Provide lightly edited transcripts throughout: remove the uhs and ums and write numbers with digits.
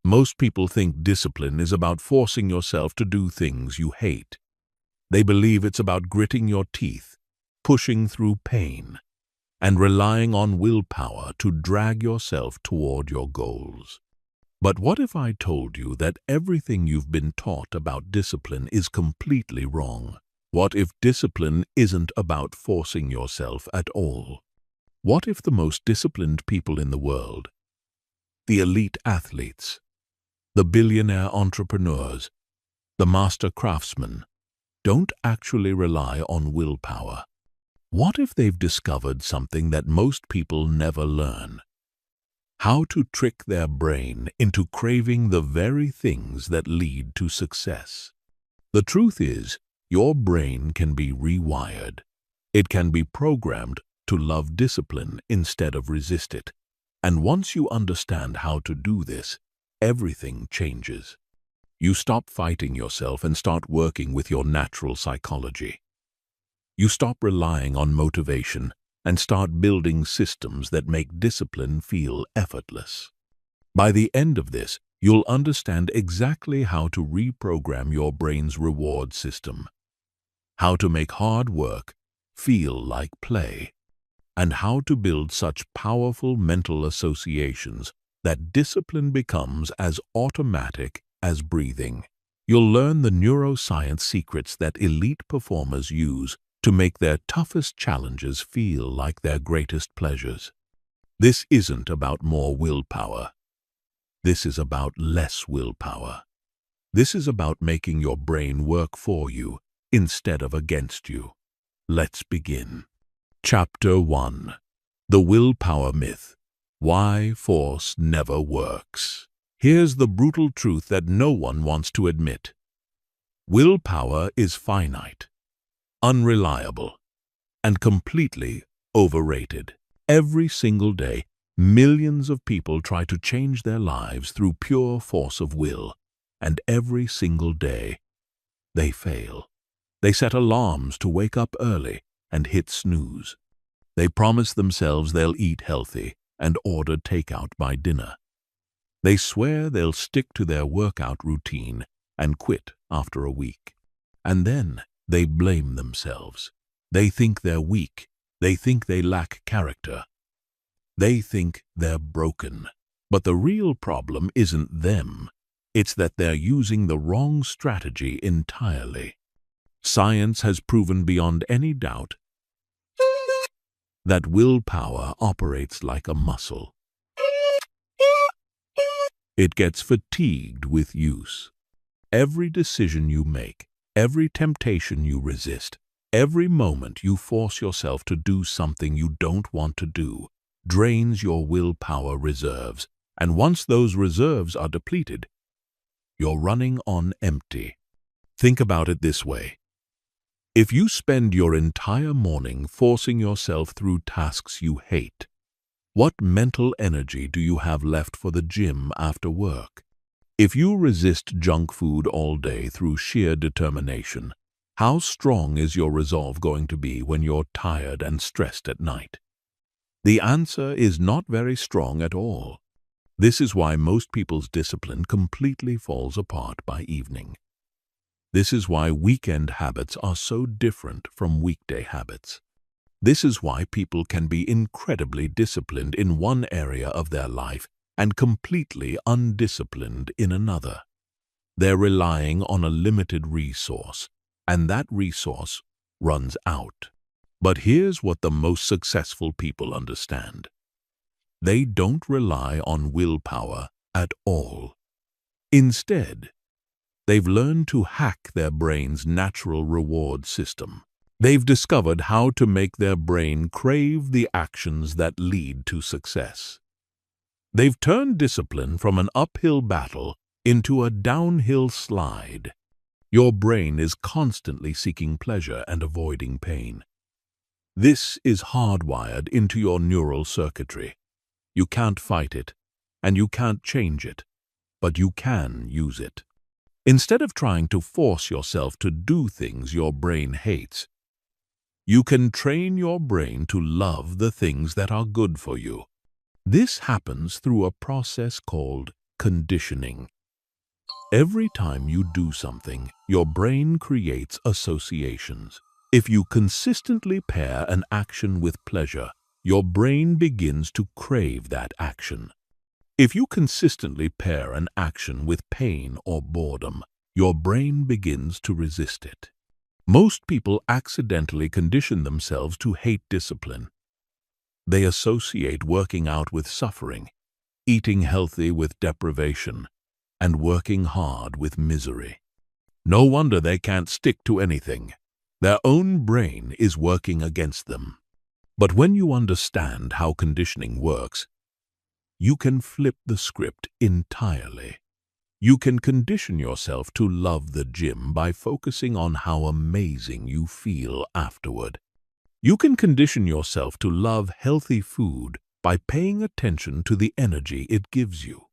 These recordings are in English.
Most people think discipline is about forcing yourself to do things you hate. They believe it's about gritting your teeth, pushing through pain, and relying on willpower to drag yourself toward your goals. But what if I told you that everything you've been taught about discipline is completely wrong? What if discipline isn't about forcing yourself at all? What if the most disciplined people in the world, the elite athletes, the billionaire entrepreneurs, the master craftsmen, don't actually rely on willpower? What if they've discovered something that most people never learn? How to trick their brain into craving the very things that lead to success. The truth is, your brain can be rewired. It can be programmed to love discipline instead of resist it. And once you understand how to do this, everything changes. You stop fighting yourself and start working with your natural psychology. You stop relying on motivation and start building systems that make discipline feel effortless. By the end of this, you'll understand exactly how to reprogram your brain's reward system, how to make hard work feel like play, and how to build such powerful mental associations that discipline becomes as automatic as breathing. You'll learn the neuroscience secrets that elite performers use to make their toughest challenges feel like their greatest pleasures. This isn't about more willpower. This is about less willpower. This is about making your brain work for you instead of against you. Let's begin. Chapter 1. The Willpower Myth. Why force never works. Here's the brutal truth that no one wants to admit. Willpower is finite, unreliable, and completely overrated. Every single day, millions of people try to change their lives through pure force of will, and every single day, they fail. They set alarms to wake up early and hit snooze. They promise themselves they'll eat healthy and order takeout by dinner. They swear they'll stick to their workout routine and quit after a week. And then they blame themselves. They think they're weak. They think they lack character. They think they're broken. But the real problem isn't them. It's that they're using the wrong strategy entirely. Science has proven beyond any doubt that willpower operates like a muscle. It gets fatigued with use. Every decision you make, every temptation you resist, every moment you force yourself to do something you don't want to do, drains your willpower reserves. And once those reserves are depleted, you're running on empty. Think about it this way. If you spend your entire morning forcing yourself through tasks you hate, what mental energy do you have left for the gym after work? If you resist junk food all day through sheer determination, how strong is your resolve going to be when you're tired and stressed at night? The answer is not very strong at all. This is why most people's discipline completely falls apart by evening. This is why weekend habits are so different from weekday habits. This is why people can be incredibly disciplined in one area of their life and completely undisciplined in another. They're relying on a limited resource, and that resource runs out. But here's what the most successful people understand. They don't rely on willpower at all. Instead, they've learned to hack their brain's natural reward system. They've discovered how to make their brain crave the actions that lead to success. They've turned discipline from an uphill battle into a downhill slide. Your brain is constantly seeking pleasure and avoiding pain. This is hardwired into your neural circuitry. You can't fight it, and you can't change it, but you can use it. Instead of trying to force yourself to do things your brain hates, you can train your brain to love the things that are good for you. This happens through a process called conditioning. Every time you do something, your brain creates associations. If you consistently pair an action with pleasure, your brain begins to crave that action. If you consistently pair an action with pain or boredom, your brain begins to resist it. Most people accidentally condition themselves to hate discipline. They associate working out with suffering, eating healthy with deprivation, and working hard with misery. No wonder they can't stick to anything. Their own brain is working against them. But when you understand how conditioning works, you can flip the script entirely. You can condition yourself to love the gym by focusing on how amazing you feel afterward. You can condition yourself to love healthy food by paying attention to the energy it gives you.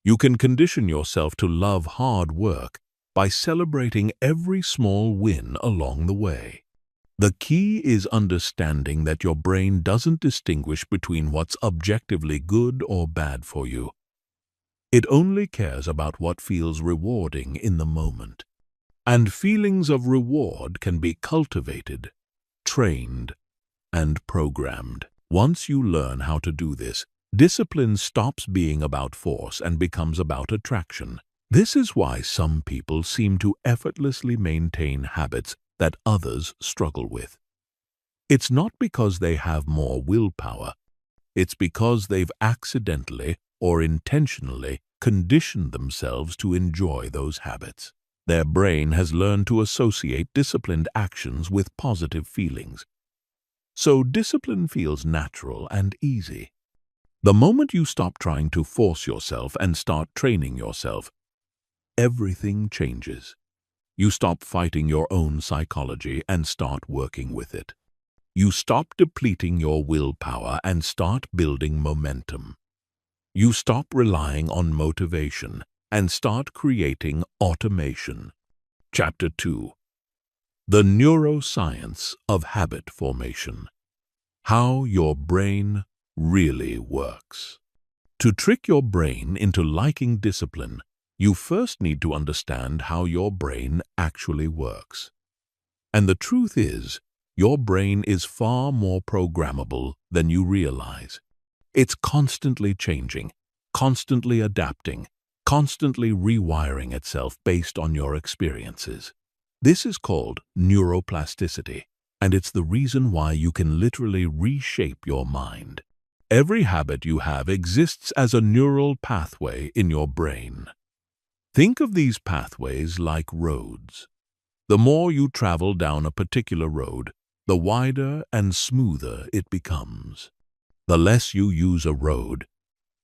You can condition yourself to love hard work by celebrating every small win along the way. The key is understanding that your brain doesn't distinguish between what's objectively good or bad for you. It only cares about what feels rewarding in the moment. And feelings of reward can be cultivated, trained, and programmed. Once you learn how to do this, discipline stops being about force and becomes about attraction. This is why some people seem to effortlessly maintain habits that others struggle with. It's not because they have more willpower. It's because they've accidentally or intentionally conditioned themselves to enjoy those habits. Their brain has learned to associate disciplined actions with positive feelings. So discipline feels natural and easy. The moment you stop trying to force yourself and start training yourself, everything changes. You stop fighting your own psychology and start working with it. You stop depleting your willpower and start building momentum. You stop relying on motivation and start creating automation. Chapter 2. The Neuroscience of Habit Formation. How your brain really works. To trick your brain into liking discipline, you first need to understand how your brain actually works. And the truth is, your brain is far more programmable than you realize. It's constantly changing, constantly adapting, constantly rewiring itself based on your experiences. This is called neuroplasticity, and it's the reason why you can literally reshape your mind. Every habit you have exists as a neural pathway in your brain. Think of these pathways like roads. The more you travel down a particular road, the wider and smoother it becomes. The less you use a road,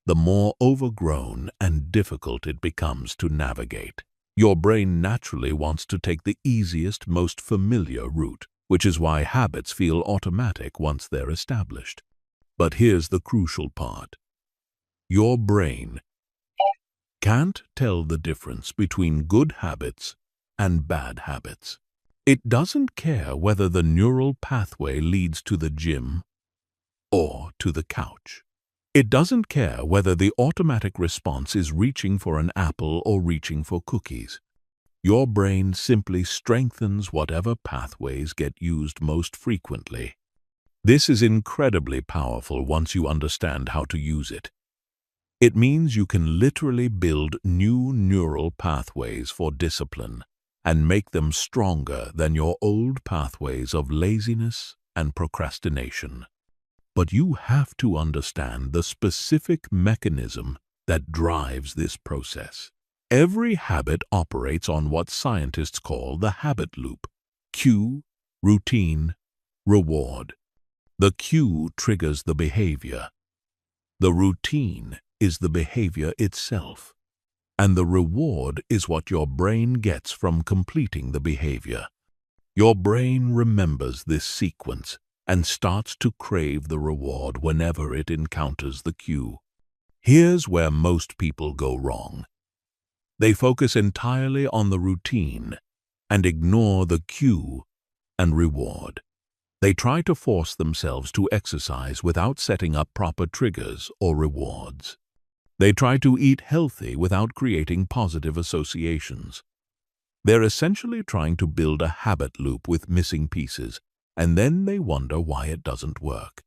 the more overgrown and difficult it becomes to navigate. Your brain naturally wants to take the easiest, most familiar route, which is why habits feel automatic once they're established. But here's the crucial part. Your brain can't tell the difference between good habits and bad habits. It doesn't care whether the neural pathway leads to the gym or to the couch. It doesn't care whether the automatic response is reaching for an apple or reaching for cookies. Your brain simply strengthens whatever pathways get used most frequently. This is incredibly powerful once you understand how to use it. It means you can literally build new neural pathways for discipline and make them stronger than your old pathways of laziness and procrastination. But you have to understand the specific mechanism that drives this process. Every habit operates on what scientists call the habit loop: cue, routine, reward. The cue triggers the behavior. The routine is the behavior itself. And the reward is what your brain gets from completing the behavior. Your brain remembers this sequence and starts to crave the reward whenever it encounters the cue. Here's where most people go wrong. They focus entirely on the routine and ignore the cue and reward. They try to force themselves to exercise without setting up proper triggers or rewards. They try to eat healthy without creating positive associations. They're essentially trying to build a habit loop with missing pieces, and then they wonder why it doesn't work.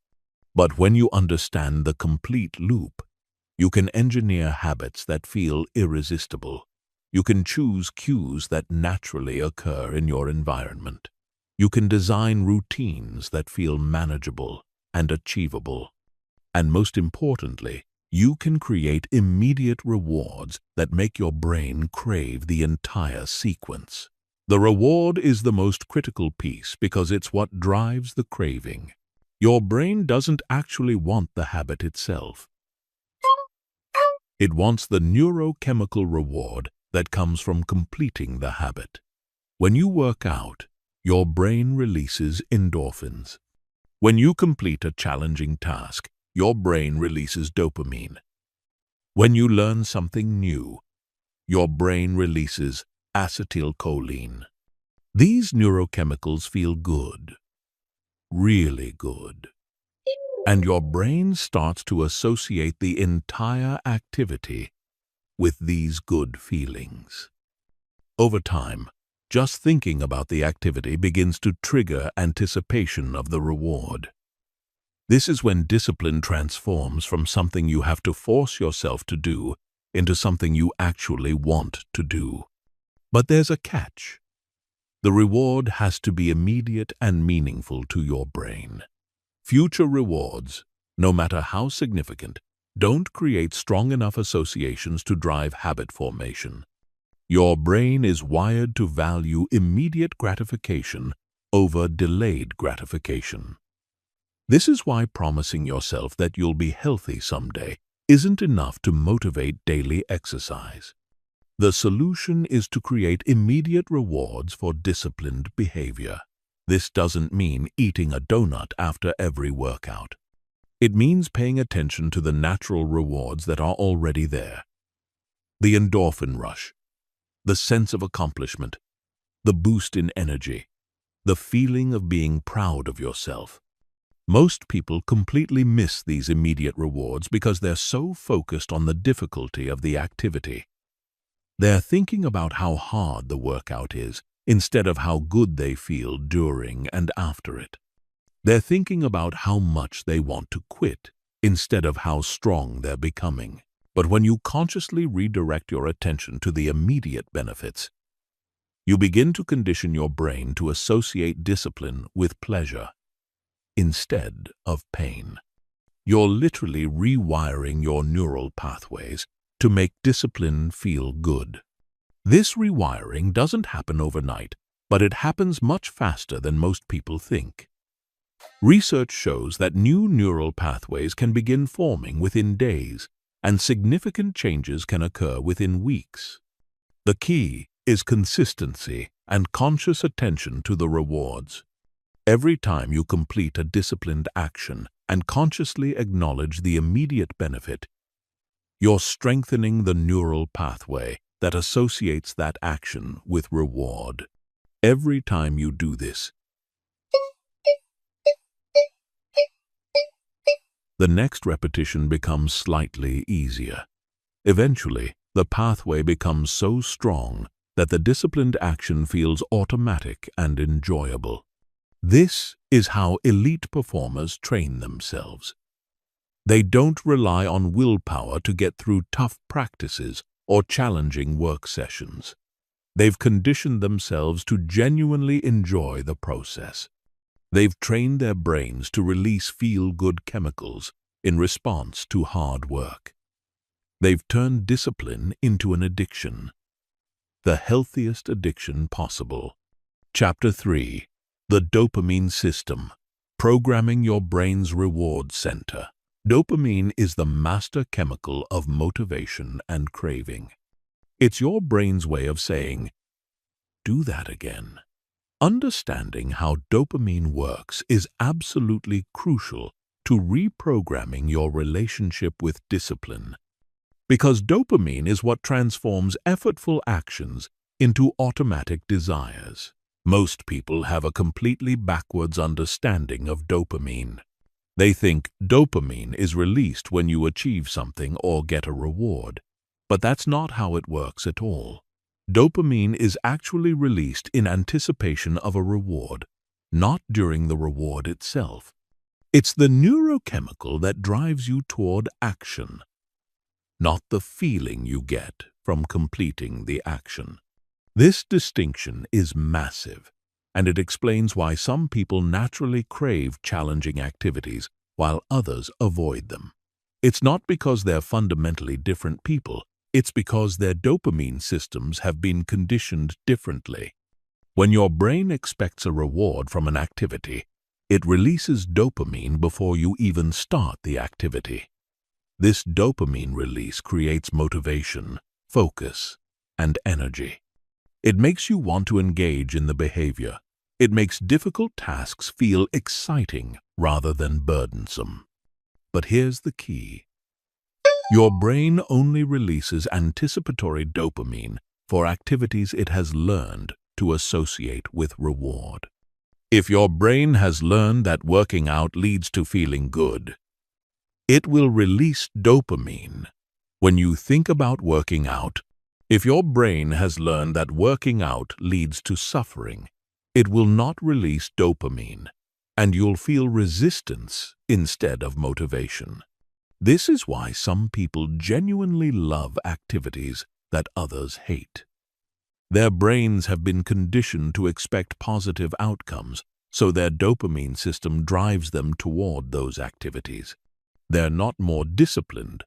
But when you understand the complete loop, you can engineer habits that feel irresistible. You can choose cues that naturally occur in your environment. You can design routines that feel manageable and achievable. And most importantly, you can create immediate rewards that make your brain crave the entire sequence. The reward is the most critical piece because it's what drives the craving. Your brain doesn't actually want the habit itself. It wants the neurochemical reward that comes from completing the habit. When you work out, your brain releases endorphins. When you complete a challenging task, your brain releases dopamine. When you learn something new, your brain releases acetylcholine. These neurochemicals feel good, really good. And your brain starts to associate the entire activity with these good feelings. Over time, just thinking about the activity begins to trigger anticipation of the reward. This is when discipline transforms from something you have to force yourself to do into something you actually want to do. But there's a catch. The reward has to be immediate and meaningful to your brain. Future rewards, no matter how significant, don't create strong enough associations to drive habit formation. Your brain is wired to value immediate gratification over delayed gratification. This is why promising yourself that you'll be healthy someday isn't enough to motivate daily exercise. The solution is to create immediate rewards for disciplined behavior. This doesn't mean eating a donut after every workout. It means paying attention to the natural rewards that are already there. The endorphin rush, the sense of accomplishment, the boost in energy, the feeling of being proud of yourself. Most people completely miss these immediate rewards because they're so focused on the difficulty of the activity. They're thinking about how hard the workout is instead of how good they feel during and after it. They're thinking about how much they want to quit instead of how strong they're becoming. But when you consciously redirect your attention to the immediate benefits, you begin to condition your brain to associate discipline with pleasure instead of pain. You're literally rewiring your neural pathways to make discipline feel good. This rewiring doesn't happen overnight, but it happens much faster than most people think. Research shows that new neural pathways can begin forming within days, and significant changes can occur within weeks. The key is consistency and conscious attention to the rewards. Every time you complete a disciplined action and consciously acknowledge the immediate benefit, you're strengthening the neural pathway that associates that action with reward. Every time you do this, the next repetition becomes slightly easier. Eventually, the pathway becomes so strong that the disciplined action feels automatic and enjoyable. This is how elite performers train themselves. They don't rely on willpower to get through tough practices or challenging work sessions. They've conditioned themselves to genuinely enjoy the process. They've trained their brains to release feel-good chemicals in response to hard work. They've turned discipline into an addiction, the healthiest addiction possible. Chapter 3. The Dopamine System. Programming your brain's reward center. Dopamine is the master chemical of motivation and craving. It's your brain's way of saying, "Do that again." Understanding how dopamine works is absolutely crucial to reprogramming your relationship with discipline, because dopamine is what transforms effortful actions into automatic desires. Most people have a completely backwards understanding of dopamine. They think dopamine is released when you achieve something or get a reward. But that's not how it works at all. Dopamine is actually released in anticipation of a reward, not during the reward itself. It's the neurochemical that drives you toward action, not the feeling you get from completing the action. This distinction is massive, and it explains why some people naturally crave challenging activities while others avoid them. It's not because they're fundamentally different people, it's because their dopamine systems have been conditioned differently. When your brain expects a reward from an activity, it releases dopamine before you even start the activity. This dopamine release creates motivation, focus, and energy. It makes you want to engage in the behavior. It makes difficult tasks feel exciting rather than burdensome. But here's the key. Your brain only releases anticipatory dopamine for activities it has learned to associate with reward. If your brain has learned that working out leads to feeling good, it will release dopamine when you think about working out. If your brain has learned that working out leads to suffering, it will not release dopamine, and you'll feel resistance instead of motivation. This is why some people genuinely love activities that others hate. Their brains have been conditioned to expect positive outcomes, so their dopamine system drives them toward those activities. They're not more disciplined,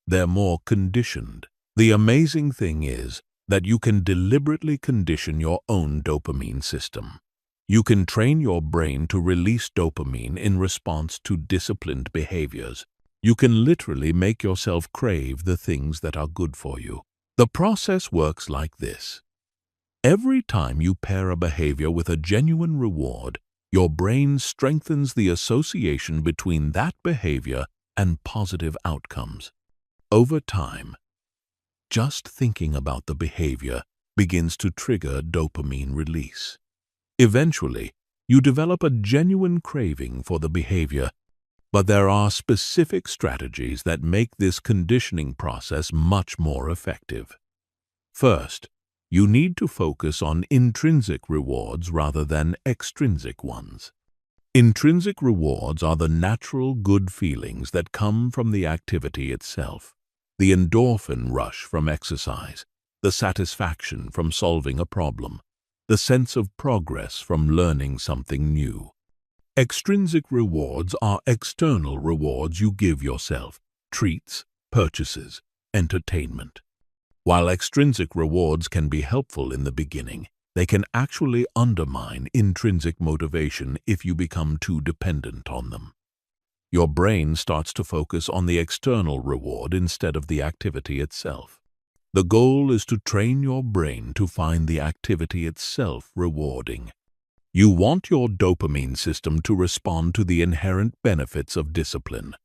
they're more conditioned. The amazing thing is that you can deliberately condition your own dopamine system. You can train your brain to release dopamine in response to disciplined behaviors. You can literally make yourself crave the things that are good for you. The process works like this. Every time you pair a behavior with a genuine reward, your brain strengthens the association between that behavior and positive outcomes. Over time, just thinking about the behavior begins to trigger dopamine release. Eventually, you develop a genuine craving for the behavior, but there are specific strategies that make this conditioning process much more effective. First, you need to focus on intrinsic rewards rather than extrinsic ones. Intrinsic rewards are the natural good feelings that come from the activity itself. The endorphin rush from exercise, the satisfaction from solving a problem, the sense of progress from learning something new. Extrinsic rewards are external rewards you give yourself: treats, purchases, entertainment. While extrinsic rewards can be helpful in the beginning, they can actually undermine intrinsic motivation if you become too dependent on them. Your brain starts to focus on the external reward instead of the activity itself. The goal is to train your brain to find the activity itself rewarding. You want your dopamine system to respond to the inherent benefits of discipline.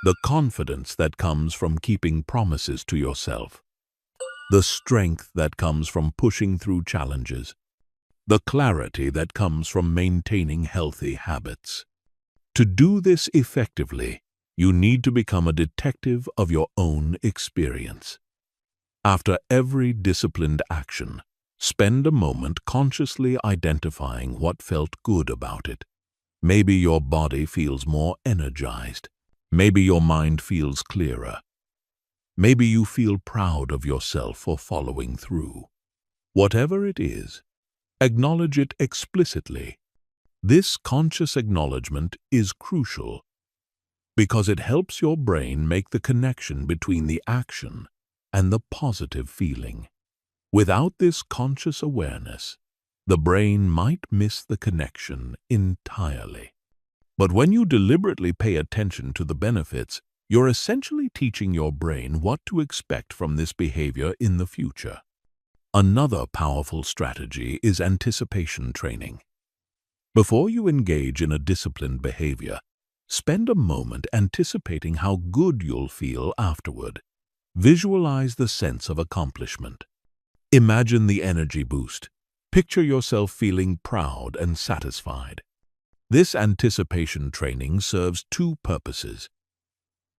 The confidence that comes from keeping promises to yourself. The strength that comes from pushing through challenges. The clarity that comes from maintaining healthy habits. To do this effectively, you need to become a detective of your own experience. After every disciplined action, spend a moment consciously identifying what felt good about it. Maybe your body feels more energized. Maybe your mind feels clearer. Maybe you feel proud of yourself for following through. Whatever it is, acknowledge it explicitly. This conscious acknowledgement is crucial because it helps your brain make the connection between the action and the positive feeling. Without this conscious awareness, the brain might miss the connection entirely. But when you deliberately pay attention to the benefits, you're essentially teaching your brain what to expect from this behavior in the future. Another powerful strategy is anticipation training. Before you engage in a disciplined behavior, spend a moment anticipating how good you'll feel afterward. Visualize the sense of accomplishment. Imagine the energy boost. Picture yourself feeling proud and satisfied. This anticipation training serves two purposes.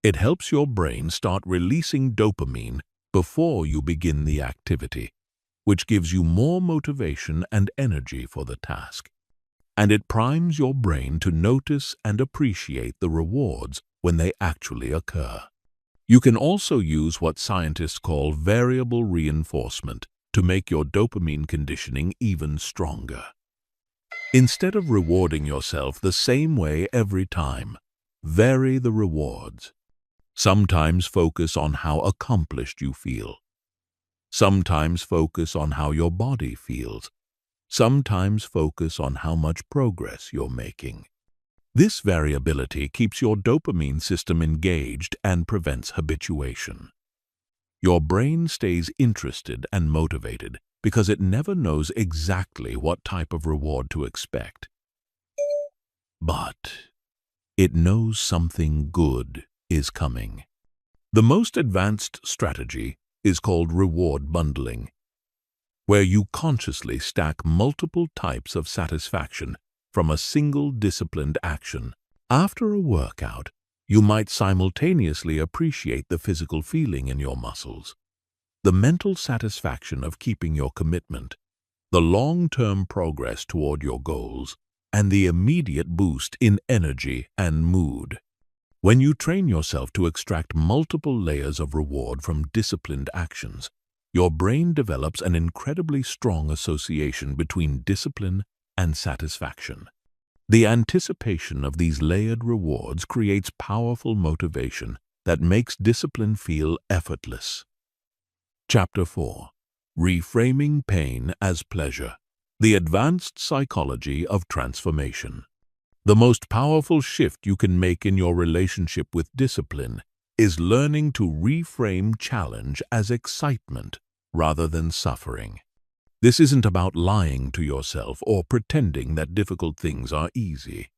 It helps your brain start releasing dopamine before you begin the activity, which gives you more motivation and energy for the task. And it primes your brain to notice and appreciate the rewards when they actually occur. You can also use what scientists call variable reinforcement to make your dopamine conditioning even stronger. Instead of rewarding yourself the same way every time, vary the rewards. Sometimes focus on how accomplished you feel. Sometimes focus on how your body feels. Sometimes focus on how much progress you're making. This variability keeps your dopamine system engaged and prevents habituation. Your brain stays interested and motivated because it never knows exactly what type of reward to expect. But it knows something good is coming. The most advanced strategy is called reward bundling, where you consciously stack multiple types of satisfaction from a single disciplined action. After a workout, you might simultaneously appreciate the physical feeling in your muscles, the mental satisfaction of keeping your commitment, the long-term progress toward your goals, and the immediate boost in energy and mood. When you train yourself to extract multiple layers of reward from disciplined actions, your brain develops an incredibly strong association between discipline and satisfaction. The anticipation of these layered rewards creates powerful motivation that makes discipline feel effortless. Chapter 4. Reframing Pain as Pleasure. The Advanced Psychology of Transformation. The most powerful shift you can make in your relationship with discipline is learning to reframe challenge as excitement rather than suffering. This isn't about lying to yourself or pretending that difficult things are easy.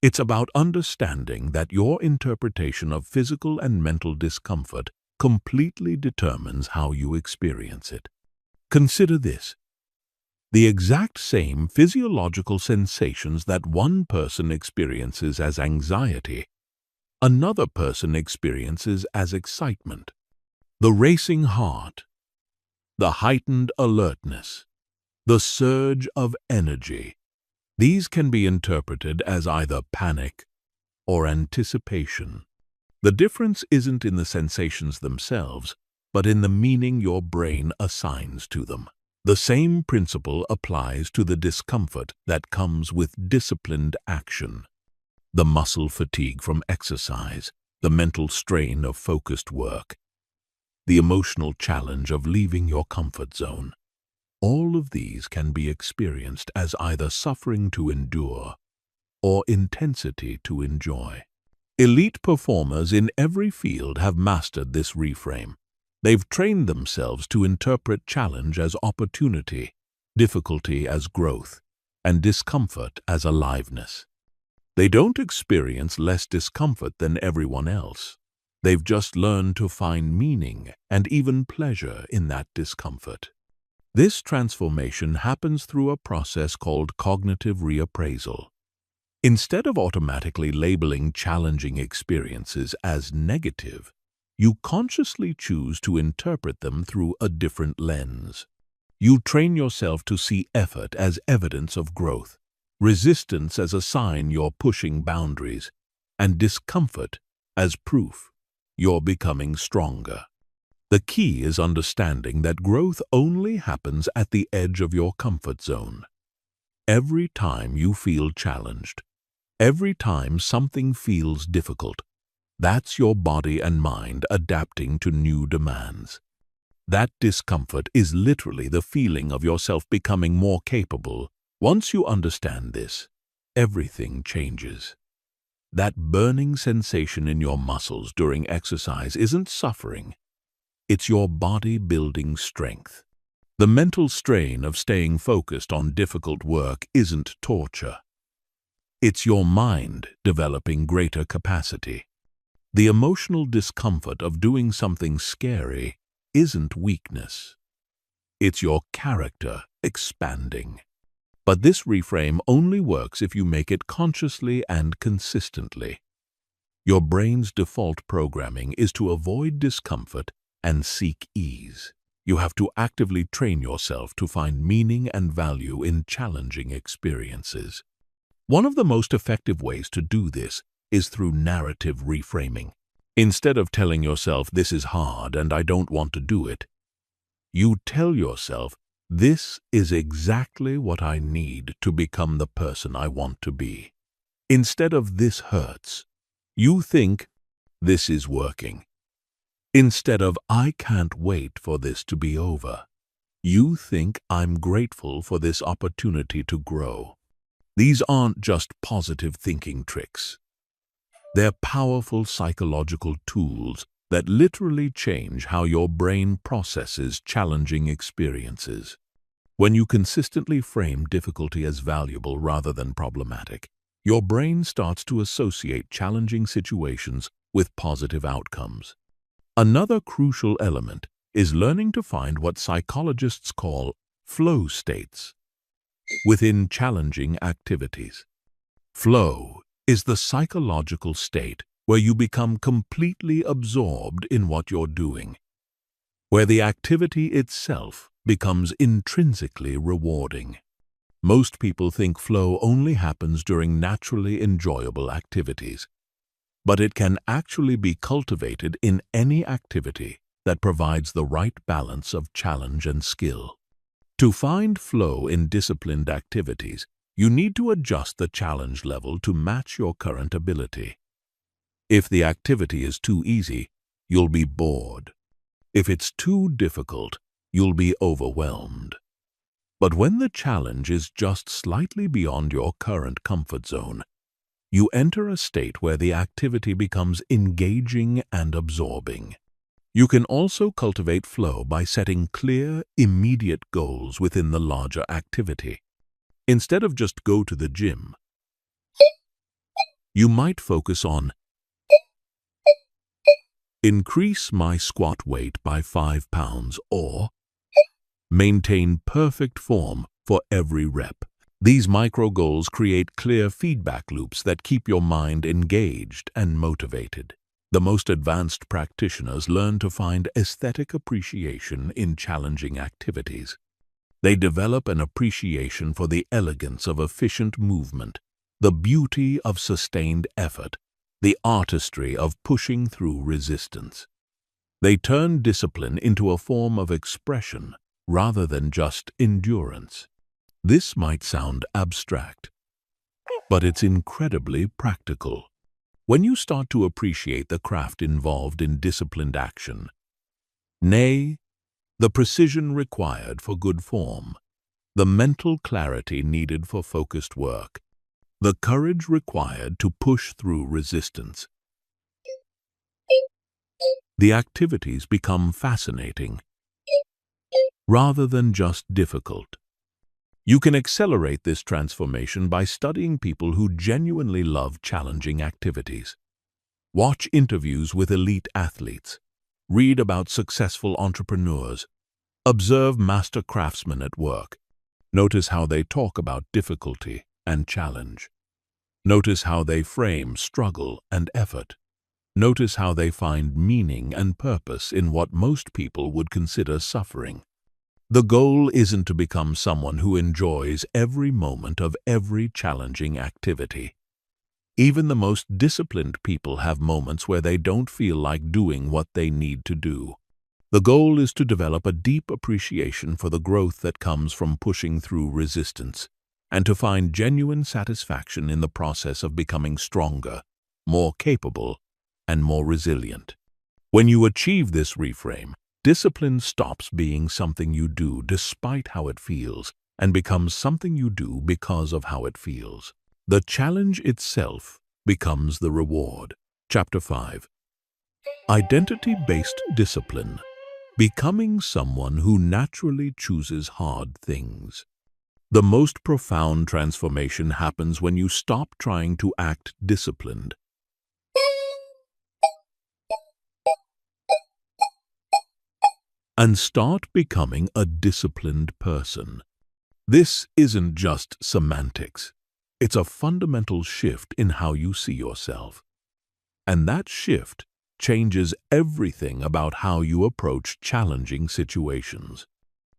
It's about understanding that your interpretation of physical and mental discomfort completely determines how you experience it. Consider this. The exact same physiological sensations that one person experiences as anxiety, another person experiences as excitement. The racing heart, the heightened alertness, the surge of energy. These can be interpreted as either panic or anticipation. The difference isn't in the sensations themselves, but in the meaning your brain assigns to them. The same principle applies to the discomfort that comes with disciplined action. The muscle fatigue from exercise, the mental strain of focused work, the emotional challenge of leaving your comfort zone. All of these can be experienced as either suffering to endure or intensity to enjoy. Elite performers in every field have mastered this reframe. They've trained themselves to interpret challenge as opportunity, difficulty as growth, and discomfort as aliveness. They don't experience less discomfort than everyone else. They've just learned to find meaning and even pleasure in that discomfort. This transformation happens through a process called cognitive reappraisal. Instead of automatically labeling challenging experiences as negative, you consciously choose to interpret them through a different lens. You train yourself to see effort as evidence of growth, resistance as a sign you're pushing boundaries, and discomfort as proof you're becoming stronger. The key is understanding that growth only happens at the edge of your comfort zone. Every time you feel challenged, every time something feels difficult, that's your body and mind adapting to new demands. That discomfort is literally the feeling of yourself becoming more capable. Once you understand this, everything changes. That burning sensation in your muscles during exercise isn't suffering. It's your body building strength. The mental strain of staying focused on difficult work isn't torture. It's your mind developing greater capacity. The emotional discomfort of doing something scary isn't weakness. It's your character expanding. But this reframe only works if you make it consciously and consistently. Your brain's default programming is to avoid discomfort and seek ease. You have to actively train yourself to find meaning and value in challenging experiences. One of the most effective ways to do this is through narrative reframing. Instead of telling yourself, "This is hard and I don't want to do it," you tell yourself, "This is exactly what I need to become the person I want to be." Instead of "This hurts," you think, "This is working." Instead of "I can't wait for this to be over," you think, "I'm grateful for this opportunity to grow." These aren't just positive thinking tricks. They're powerful psychological tools that literally change how your brain processes challenging experiences. When you consistently frame difficulty as valuable rather than problematic, your brain starts to associate challenging situations with positive outcomes. Another crucial element is learning to find what psychologists call flow states within challenging activities. Flow is the psychological state where you become completely absorbed in what you're doing, where the activity itself becomes intrinsically rewarding. Most people think flow only happens during naturally enjoyable activities, but it can actually be cultivated in any activity that provides the right balance of challenge and skill. To find flow in disciplined activities, you need to adjust the challenge level to match your current ability. If the activity is too easy, you'll be bored. If it's too difficult, you'll be overwhelmed. But when the challenge is just slightly beyond your current comfort zone, you enter a state where the activity becomes engaging and absorbing. You can also cultivate flow by setting clear, immediate goals within the larger activity. Instead of just "go to the gym," you might focus on "increase my squat weight by 5 pounds" or "maintain perfect form for every rep." These micro goals create clear feedback loops that keep your mind engaged and motivated. The most advanced practitioners learn to find aesthetic appreciation in challenging activities. They develop an appreciation for the elegance of efficient movement, the beauty of sustained effort, the artistry of pushing through resistance. They turn discipline into a form of expression rather than just endurance. This might sound abstract, but it's incredibly practical. When you start to appreciate the craft involved in disciplined action, nay, the precision required for good form, the mental clarity needed for focused work, the courage required to push through resistance, the activities become fascinating rather than just difficult. You can accelerate this transformation by studying people who genuinely love challenging activities. Watch interviews with elite athletes. Read about successful entrepreneurs. Observe master craftsmen at work. Notice how they talk about difficulty and challenge. Notice how they frame struggle and effort. Notice how they find meaning and purpose in what most people would consider suffering. The goal isn't to become someone who enjoys every moment of every challenging activity. Even the most disciplined people have moments where they don't feel like doing what they need to do. The goal is to develop a deep appreciation for the growth that comes from pushing through resistance, and to find genuine satisfaction in the process of becoming stronger, more capable, and more resilient. When you achieve this reframe, discipline stops being something you do despite how it feels and becomes something you do because of how it feels. The challenge itself becomes the reward. Chapter 5. Identity-based discipline. Becoming someone who naturally chooses hard things. The most profound transformation happens when you stop trying to act disciplined and start becoming a disciplined person. This isn't just semantics. It's a fundamental shift in how you see yourself. And that shift changes everything about how you approach challenging situations.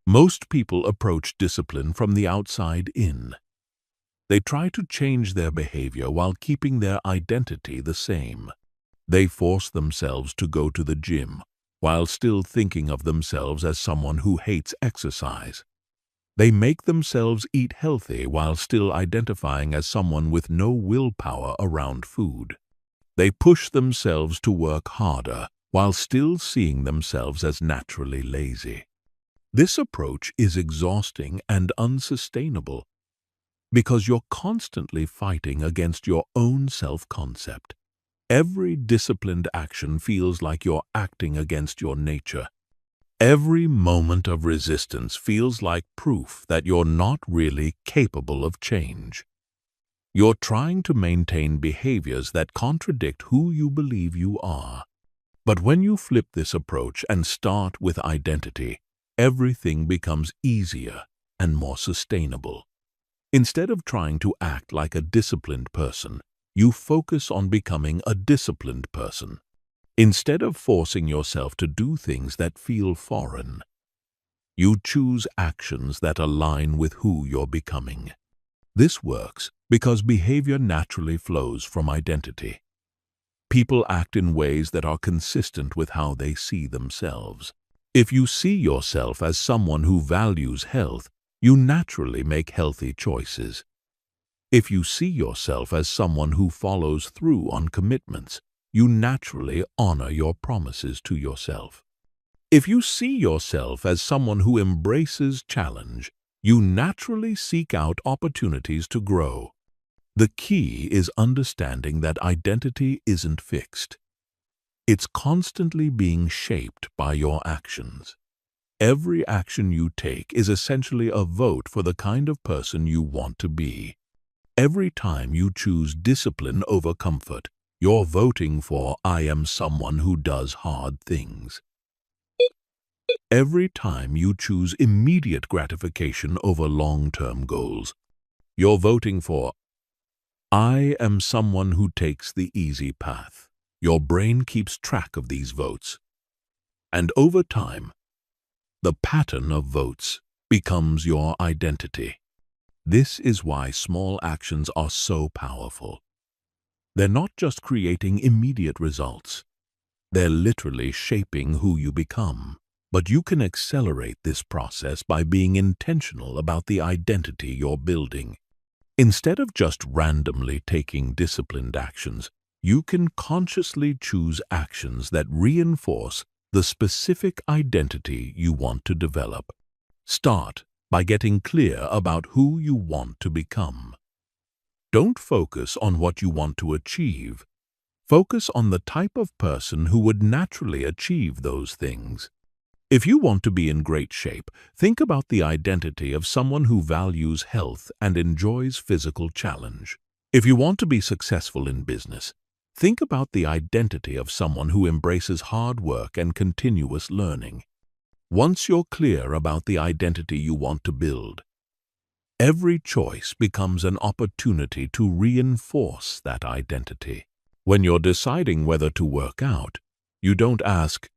Most people approach discipline from the outside in. They try to change their behavior while keeping their identity the same. They force themselves to go to the gym while still thinking of themselves as someone who hates exercise. They make themselves eat healthy while still identifying as someone with no willpower around food. They push themselves to work harder while still seeing themselves as naturally lazy. This approach is exhausting and unsustainable because you're constantly fighting against your own self-concept. Every disciplined action feels like you're acting against your nature. Every moment of resistance feels like proof that you're not really capable of change. You're trying to maintain behaviors that contradict who you believe you are. But when you flip this approach and start with identity, everything becomes easier and more sustainable. Instead of trying to act like a disciplined person, you focus on becoming a disciplined person. Instead of forcing yourself to do things that feel foreign, you choose actions that align with who you're becoming. This works because behavior naturally flows from identity. People act in ways that are consistent with how they see themselves. If you see yourself as someone who values health, you naturally make healthy choices. If you see yourself as someone who follows through on commitments, you naturally honor your promises to yourself. If you see yourself as someone who embraces challenge, you naturally seek out opportunities to grow. The key is understanding that identity isn't fixed. It's constantly being shaped by your actions. Every action you take is essentially a vote for the kind of person you want to be. Every time you choose discipline over comfort, you're voting for "I am someone who does hard things." Every time you choose immediate gratification over long-term goals, you're voting for "I am someone who takes the easy path." Your brain keeps track of these votes. And over time, the pattern of votes becomes your identity. This is why small actions are so powerful. They're not just creating immediate results. They're literally shaping who you become. But you can accelerate this process by being intentional about the identity you're building. Instead of just randomly taking disciplined actions, you can consciously choose actions that reinforce the specific identity you want to develop. Start by getting clear about who you want to become. Don't focus on what you want to achieve. Focus on the type of person who would naturally achieve those things. If you want to be in great shape, think about the identity of someone who values health and enjoys physical challenge. If you want to be successful in business, think about the identity of someone who embraces hard work and continuous learning. Once you're clear about the identity you want to build, every choice becomes an opportunity to reinforce that identity. When you're deciding whether to work out, you don't ask,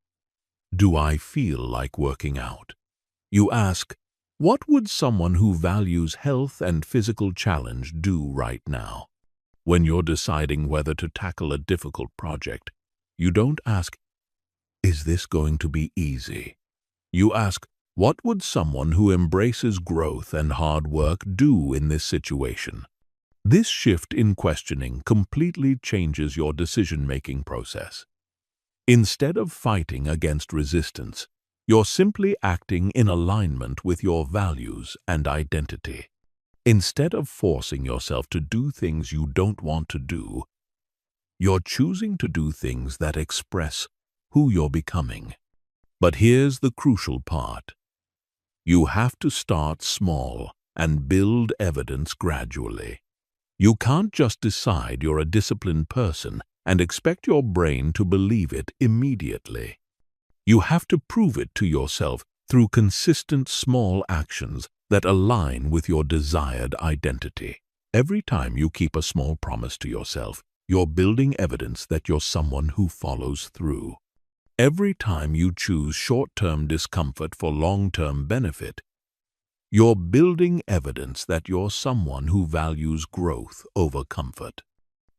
"Do I feel like working out?" You ask, "What would someone who values health and physical challenge do right now?" When you're deciding whether to tackle a difficult project, you don't ask, "Is this going to be easy?" You ask, "What would someone who embraces growth and hard work do in this situation?" This shift in questioning completely changes your decision-making process. Instead of fighting against resistance, you're simply acting in alignment with your values and identity. Instead of forcing yourself to do things you don't want to do, you're choosing to do things that express who you're becoming. But here's the crucial part. You have to start small and build evidence gradually. You can't just decide you're a disciplined person and expect your brain to believe it immediately. You have to prove it to yourself through consistent small actions that align with your desired identity. Every time you keep a small promise to yourself, you're building evidence that you're someone who follows through. Every time you choose short-term discomfort for long-term benefit, you're building evidence that you're someone who values growth over comfort.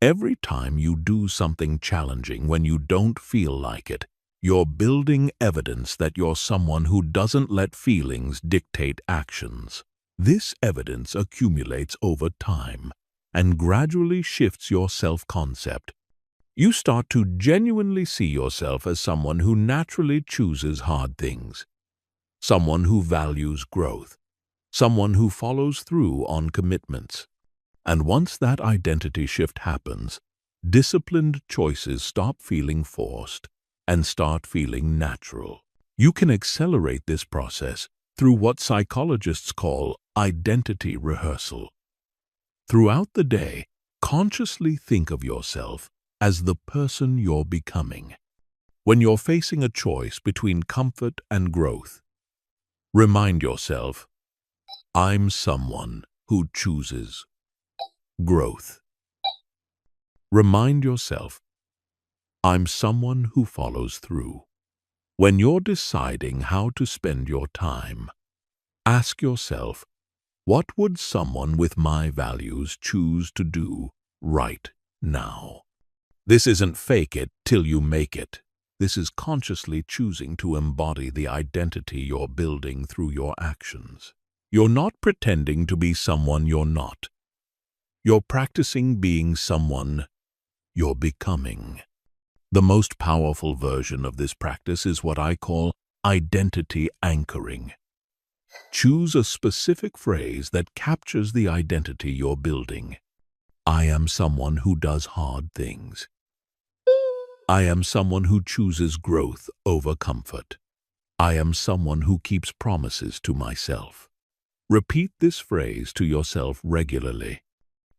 Every time you do something challenging when you don't feel like it, you're building evidence that you're someone who doesn't let feelings dictate actions. This evidence accumulates over time and gradually shifts your self-concept. You start to genuinely see yourself as someone who naturally chooses hard things, someone who values growth, someone who follows through on commitments. And once that identity shift happens, disciplined choices stop feeling forced and start feeling natural. You can accelerate this process through what psychologists call identity rehearsal. Throughout the day, consciously think of yourself as the person you're becoming. When you're facing a choice between comfort and growth, remind yourself, I'm someone who chooses growth. Remind yourself, I'm someone who follows through. When you're deciding how to spend your time, ask yourself, what would someone with my values choose to do right now? This isn't fake it till you make it. This is consciously choosing to embody the identity you're building through your actions. You're not pretending to be someone you're not. You're practicing being someone you're becoming. The most powerful version of this practice is what I call identity anchoring. Choose a specific phrase that captures the identity you're building. I am someone who does hard things. I am someone who chooses growth over comfort. I am someone who keeps promises to myself. Repeat this phrase to yourself regularly,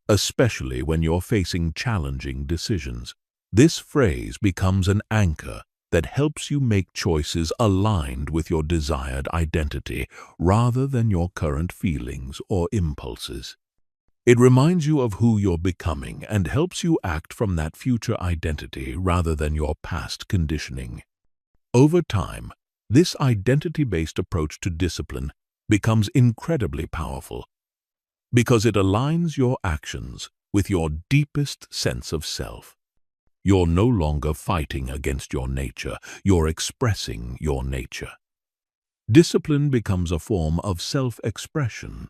especially when you're facing challenging decisions. This phrase becomes an anchor that helps you make choices aligned with your desired identity rather than your current feelings or impulses. It reminds you of who you're becoming and helps you act from that future identity rather than your past conditioning. Over time, this identity-based approach to discipline becomes incredibly powerful because it aligns your actions with your deepest sense of self. You're no longer fighting against your nature, you're expressing your nature. Discipline becomes a form of self-expression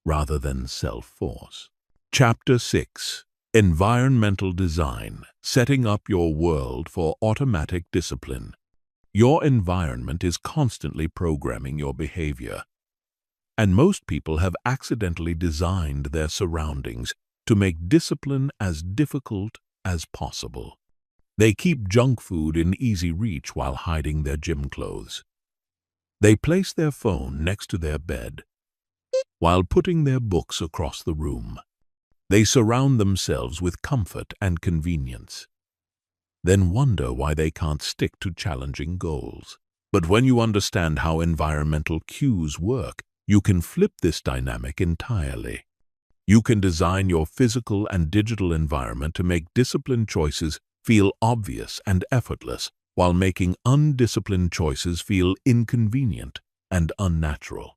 rather than self-force. Chapter 6. Environmental Design. Setting up your world for automatic discipline. Your environment is constantly programming your behavior, and most people have accidentally designed their surroundings to make discipline as difficult as possible. They keep junk food in easy reach while hiding their gym clothes. They place their phone next to their bed while putting their books across the room. They surround themselves with comfort and convenience, then wonder why they can't stick to challenging goals. But when you understand how environmental cues work, you can flip this dynamic entirely. You can design your physical and digital environment to make disciplined choices feel obvious and effortless, while making undisciplined choices feel inconvenient and unnatural.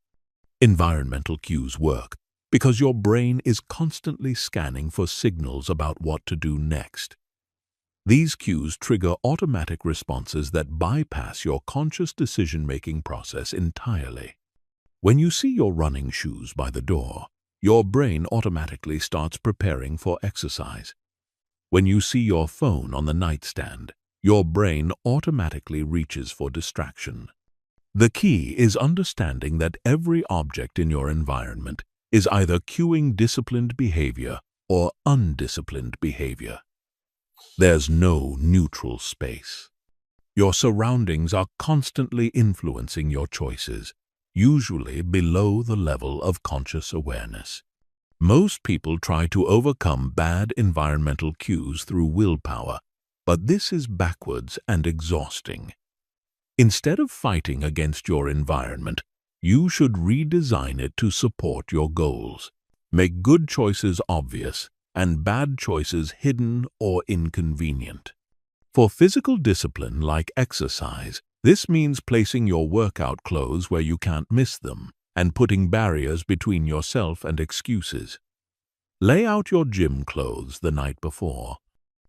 Environmental cues work because your brain is constantly scanning for signals about what to do next. These cues trigger automatic responses that bypass your conscious decision-making process entirely. When you see your running shoes by the door, your brain automatically starts preparing for exercise. When you see your phone on the nightstand, your brain automatically reaches for distraction. The key is understanding that every object in your environment is either cueing disciplined behavior or undisciplined behavior. There's no neutral space. Your surroundings are constantly influencing your choices, usually below the level of conscious awareness. Most people try to overcome bad environmental cues through willpower, but this is backwards and exhausting. Instead of fighting against your environment, You should redesign it to support your goals. Make good choices obvious and bad choices hidden or inconvenient. For physical discipline like exercise, this means placing your workout clothes where you can't miss them and putting barriers between yourself and excuses. Lay out your gym clothes the night before.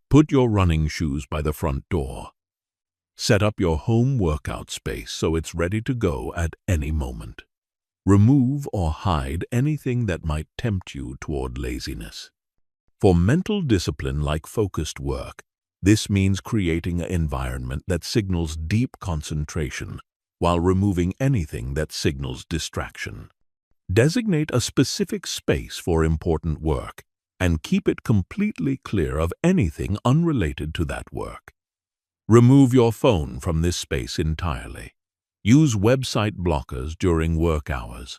Put your running shoes by the front door. Set up your home workout space so it's ready to go at any moment. Remove or hide anything that might tempt you toward laziness. For mental discipline like focused work, this means creating an environment that signals deep concentration while removing anything that signals distraction. Designate a specific space for important work and keep it completely clear of anything unrelated to that work. Remove your phone from this space entirely. Use website blockers during work hours.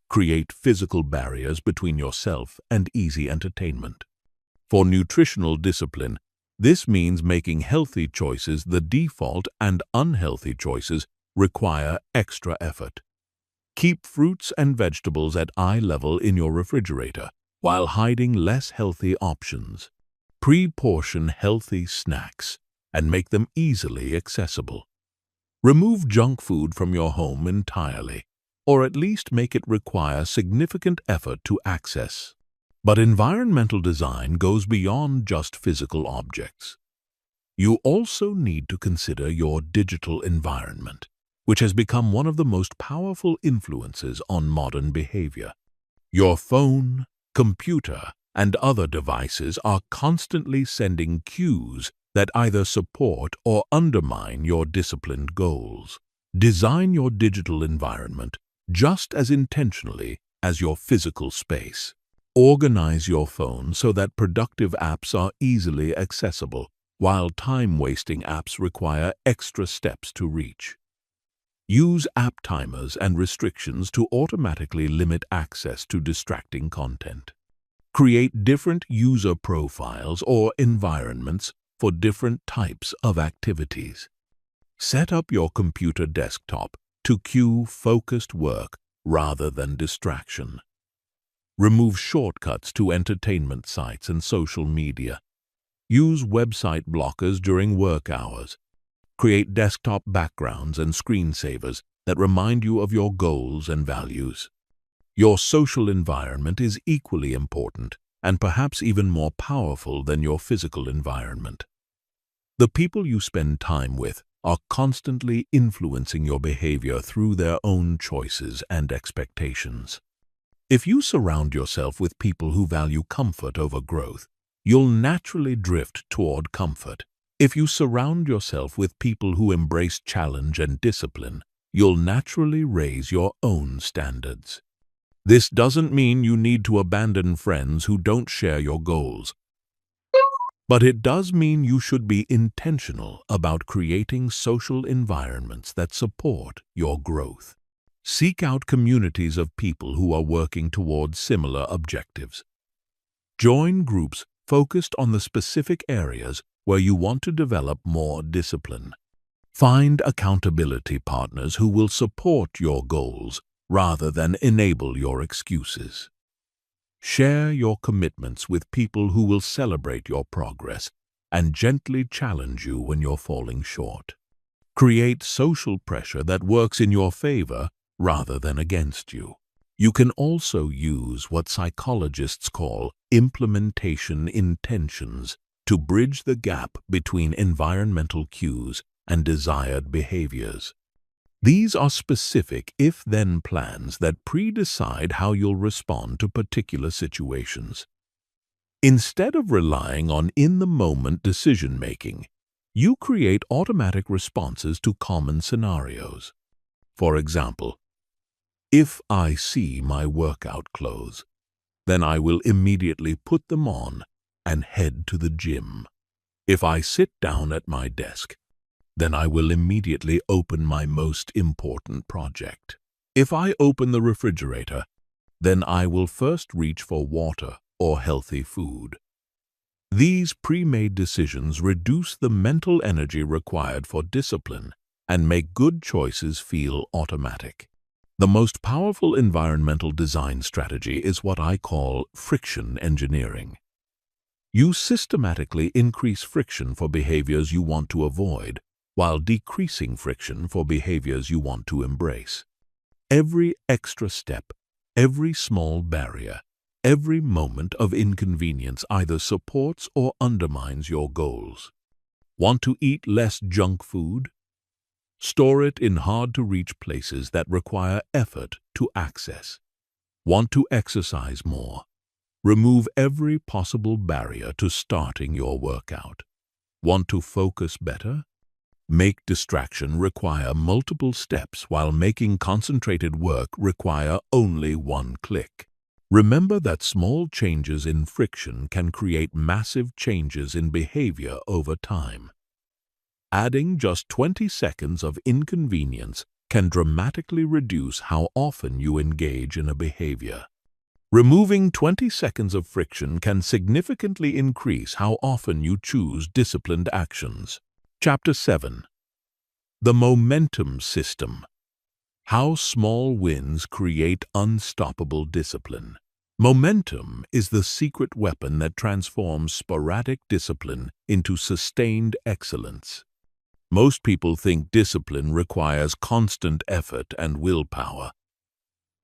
Create physical barriers between yourself and easy entertainment. For nutritional discipline, this means making healthy choices the default and unhealthy choices require extra effort. Keep fruits and vegetables at eye level in your refrigerator while hiding less healthy options. Pre-portion healthy snacks and make them easily accessible. Remove junk food from your home entirely, or at least make it require significant effort to access. But environmental design goes beyond just physical objects. You also need to consider your digital environment, which has become one of the most powerful influences on modern behavior. Your phone, computer, and other devices are constantly sending cues that either support or undermine your disciplined goals. Design your digital environment just as intentionally as your physical space. Organize your phone so that productive apps are easily accessible, while time-wasting apps require extra steps to reach. Use app timers and restrictions to automatically limit access to distracting content. Create different user profiles or environments for different types of activities. Set up your computer desktop to cue focused work rather than distraction. Remove shortcuts to entertainment sites and social media. Use website blockers during work hours. Create desktop backgrounds and screensavers that remind you of your goals and values. Your social environment is equally important and perhaps even more powerful than your physical environment. The people you spend time with are constantly influencing your behavior through their own choices and expectations. If you surround yourself with people who value comfort over growth, you'll naturally drift toward comfort. If you surround yourself with people who embrace challenge and discipline, you'll naturally raise your own standards. This doesn't mean you need to abandon friends who don't share your goals, but it does mean you should be intentional about creating social environments that support your growth. Seek out communities of people who are working towards similar objectives. Join groups focused on the specific areas where you want to develop more discipline. Find accountability partners who will support your goals rather than enable your excuses. Share your commitments with people who will celebrate your progress and gently challenge you when you're falling short. Create social pressure that works in your favor rather than against you. You can also use what psychologists call implementation intentions to bridge the gap between environmental cues and desired behaviors. These are specific if-then plans that pre-decide how you'll respond to particular situations. Instead of relying on in-the-moment decision-making, you create automatic responses to common scenarios. For example, if I see my workout clothes, then I will immediately put them on and head to the gym. If I sit down at my desk, then I will immediately open my most important project. If I open the refrigerator, then I will first reach for water or healthy food. These pre-made decisions reduce the mental energy required for discipline and make good choices feel automatic. The most powerful environmental design strategy is what I call friction engineering. You systematically increase friction for behaviors you want to avoid, while decreasing friction for behaviors you want to embrace. Every extra step, every small barrier, every moment of inconvenience either supports or undermines your goals. Want to eat less junk food? Store it in hard-to-reach places that require effort to access. Want to exercise more? Remove every possible barrier to starting your workout. Want to focus better? Make distraction require multiple steps while making concentrated work require only one click. Remember that small changes in friction can create massive changes in behavior over time. Adding just 20 seconds of inconvenience can dramatically reduce how often you engage in a behavior. Removing 20 seconds of friction can significantly increase how often you choose disciplined actions. Chapter 7. The Momentum System. How small wins create unstoppable discipline. Momentum is the secret weapon that transforms sporadic discipline into sustained excellence. Most people think discipline requires constant effort and willpower.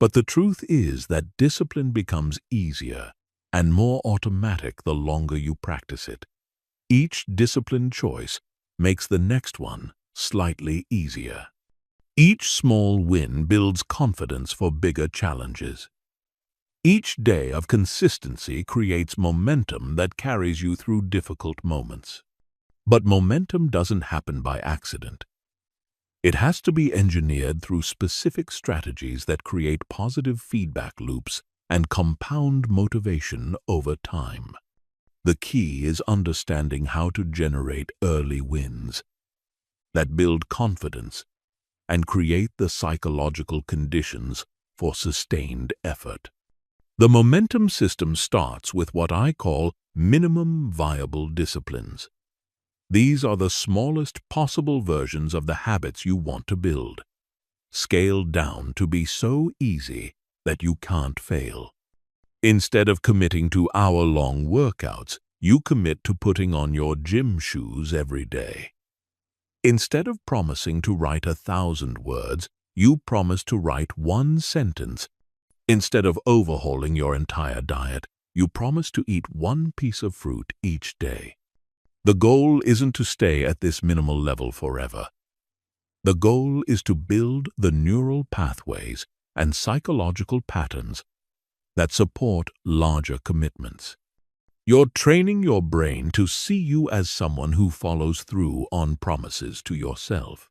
But the truth is that discipline becomes easier and more automatic the longer you practice it. Each disciplined choice makes the next one slightly easier. Each small win builds confidence for bigger challenges. Each day of consistency creates momentum that carries you through difficult moments. But momentum doesn't happen by accident. It has to be engineered through specific strategies that create positive feedback loops and compound motivation over time. The key is understanding how to generate early wins that build confidence and create the psychological conditions for sustained effort. The momentum system starts with what I call minimum viable disciplines. These are the smallest possible versions of the habits you want to build, scaled down to be so easy that you can't fail. Instead of committing to hour-long workouts, you commit to putting on your gym shoes every day. Instead of promising to write 1,000 words, you promise to write one sentence. Instead of overhauling your entire diet, you promise to eat one piece of fruit each day. The goal isn't to stay at this minimal level forever. The goal is to build the neural pathways and psychological patterns that support larger commitments. You're training your brain to see you as someone who follows through on promises to yourself.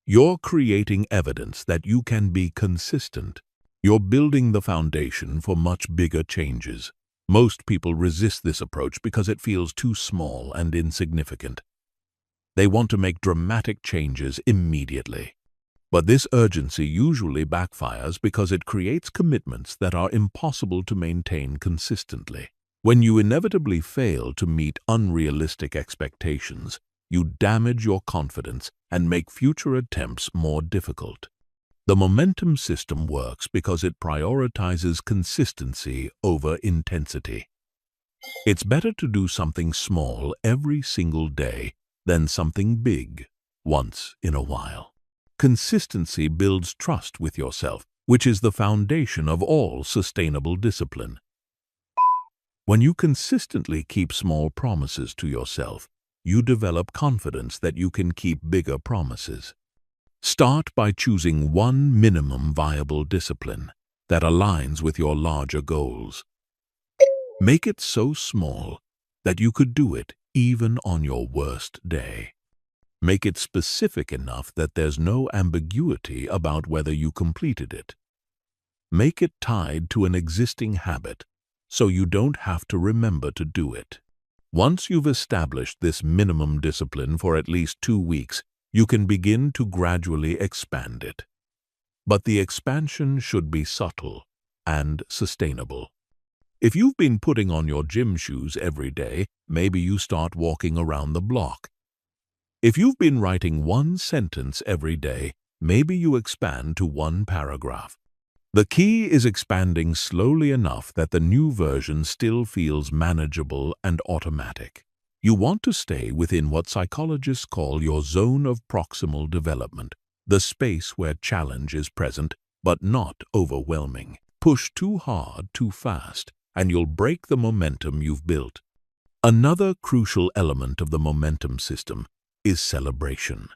You're creating evidence that you can be consistent. You're building the foundation for much bigger changes. Most people resist this approach because it feels too small and insignificant. They want to make dramatic changes immediately. But this urgency usually backfires because it creates commitments that are impossible to maintain consistently. When you inevitably fail to meet unrealistic expectations, you damage your confidence and make future attempts more difficult. The momentum system works because it prioritizes consistency over intensity. It's better to do something small every single day than something big once in a while. Consistency builds trust with yourself, which is the foundation of all sustainable discipline. When you consistently keep small promises to yourself, you develop confidence that you can keep bigger promises. Start by choosing one minimum viable discipline that aligns with your larger goals. Make it so small that you could do it even on your worst day. Make it specific enough that there's no ambiguity about whether you completed it. Make it tied to an existing habit so you don't have to remember to do it. Once you've established this minimum discipline for at least 2 weeks, you can begin to gradually expand it. But the expansion should be subtle and sustainable. If you've been putting on your gym shoes every day, maybe you start walking around the block. If you've been writing one sentence every day, maybe you expand to one paragraph. The key is expanding slowly enough that the new version still feels manageable and automatic. You want to stay within what psychologists call your zone of proximal development, the space where challenge is present but not overwhelming. Push too hard too fast, and you'll break the momentum you've built. Another crucial element of the momentum system is celebration.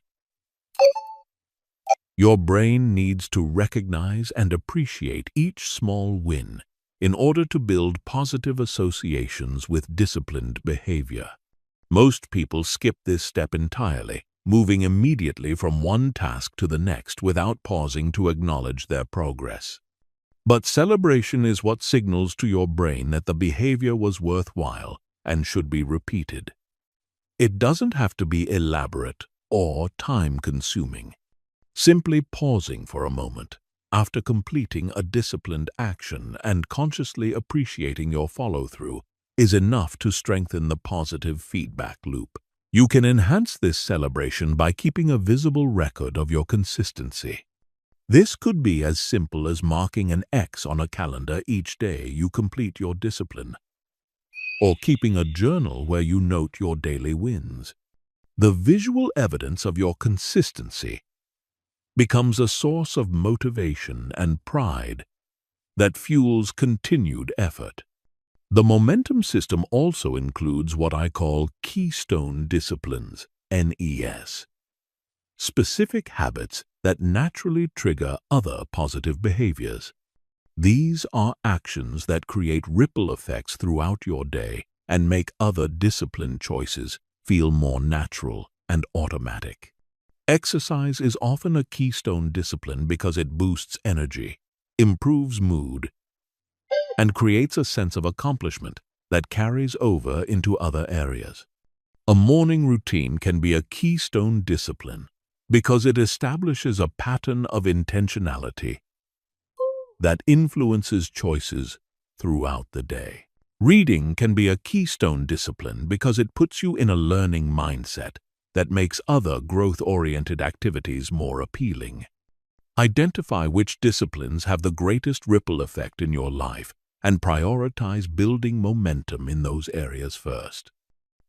Your brain needs to recognize and appreciate each small win in order to build positive associations with disciplined behavior. Most people skip this step entirely, moving immediately from one task to the next without pausing to acknowledge their progress. But celebration is what signals to your brain that the behavior was worthwhile and should be repeated. It doesn't have to be elaborate or time-consuming. Simply pausing for a moment after completing a disciplined action and consciously appreciating your follow-through is enough to strengthen the positive feedback loop. You can enhance this celebration by keeping a visible record of your consistency. This could be as simple as marking an X on a calendar each day you complete your discipline, or keeping a journal where you note your daily wins. The visual evidence of your consistency becomes a source of motivation and pride that fuels continued effort. The momentum system also includes what I call keystone disciplines, NES, specific habits that naturally trigger other positive behaviors. These are actions that create ripple effects throughout your day and make other discipline choices feel more natural and automatic. Exercise is often a keystone discipline because it boosts energy, improves mood, and creates a sense of accomplishment that carries over into other areas. A morning routine can be a keystone discipline because it establishes a pattern of intentionality that influences choices throughout the day. Reading can be a keystone discipline because it puts you in a learning mindset that makes other growth-oriented activities more appealing. Identify which disciplines have the greatest ripple effect in your life and prioritize building momentum in those areas first.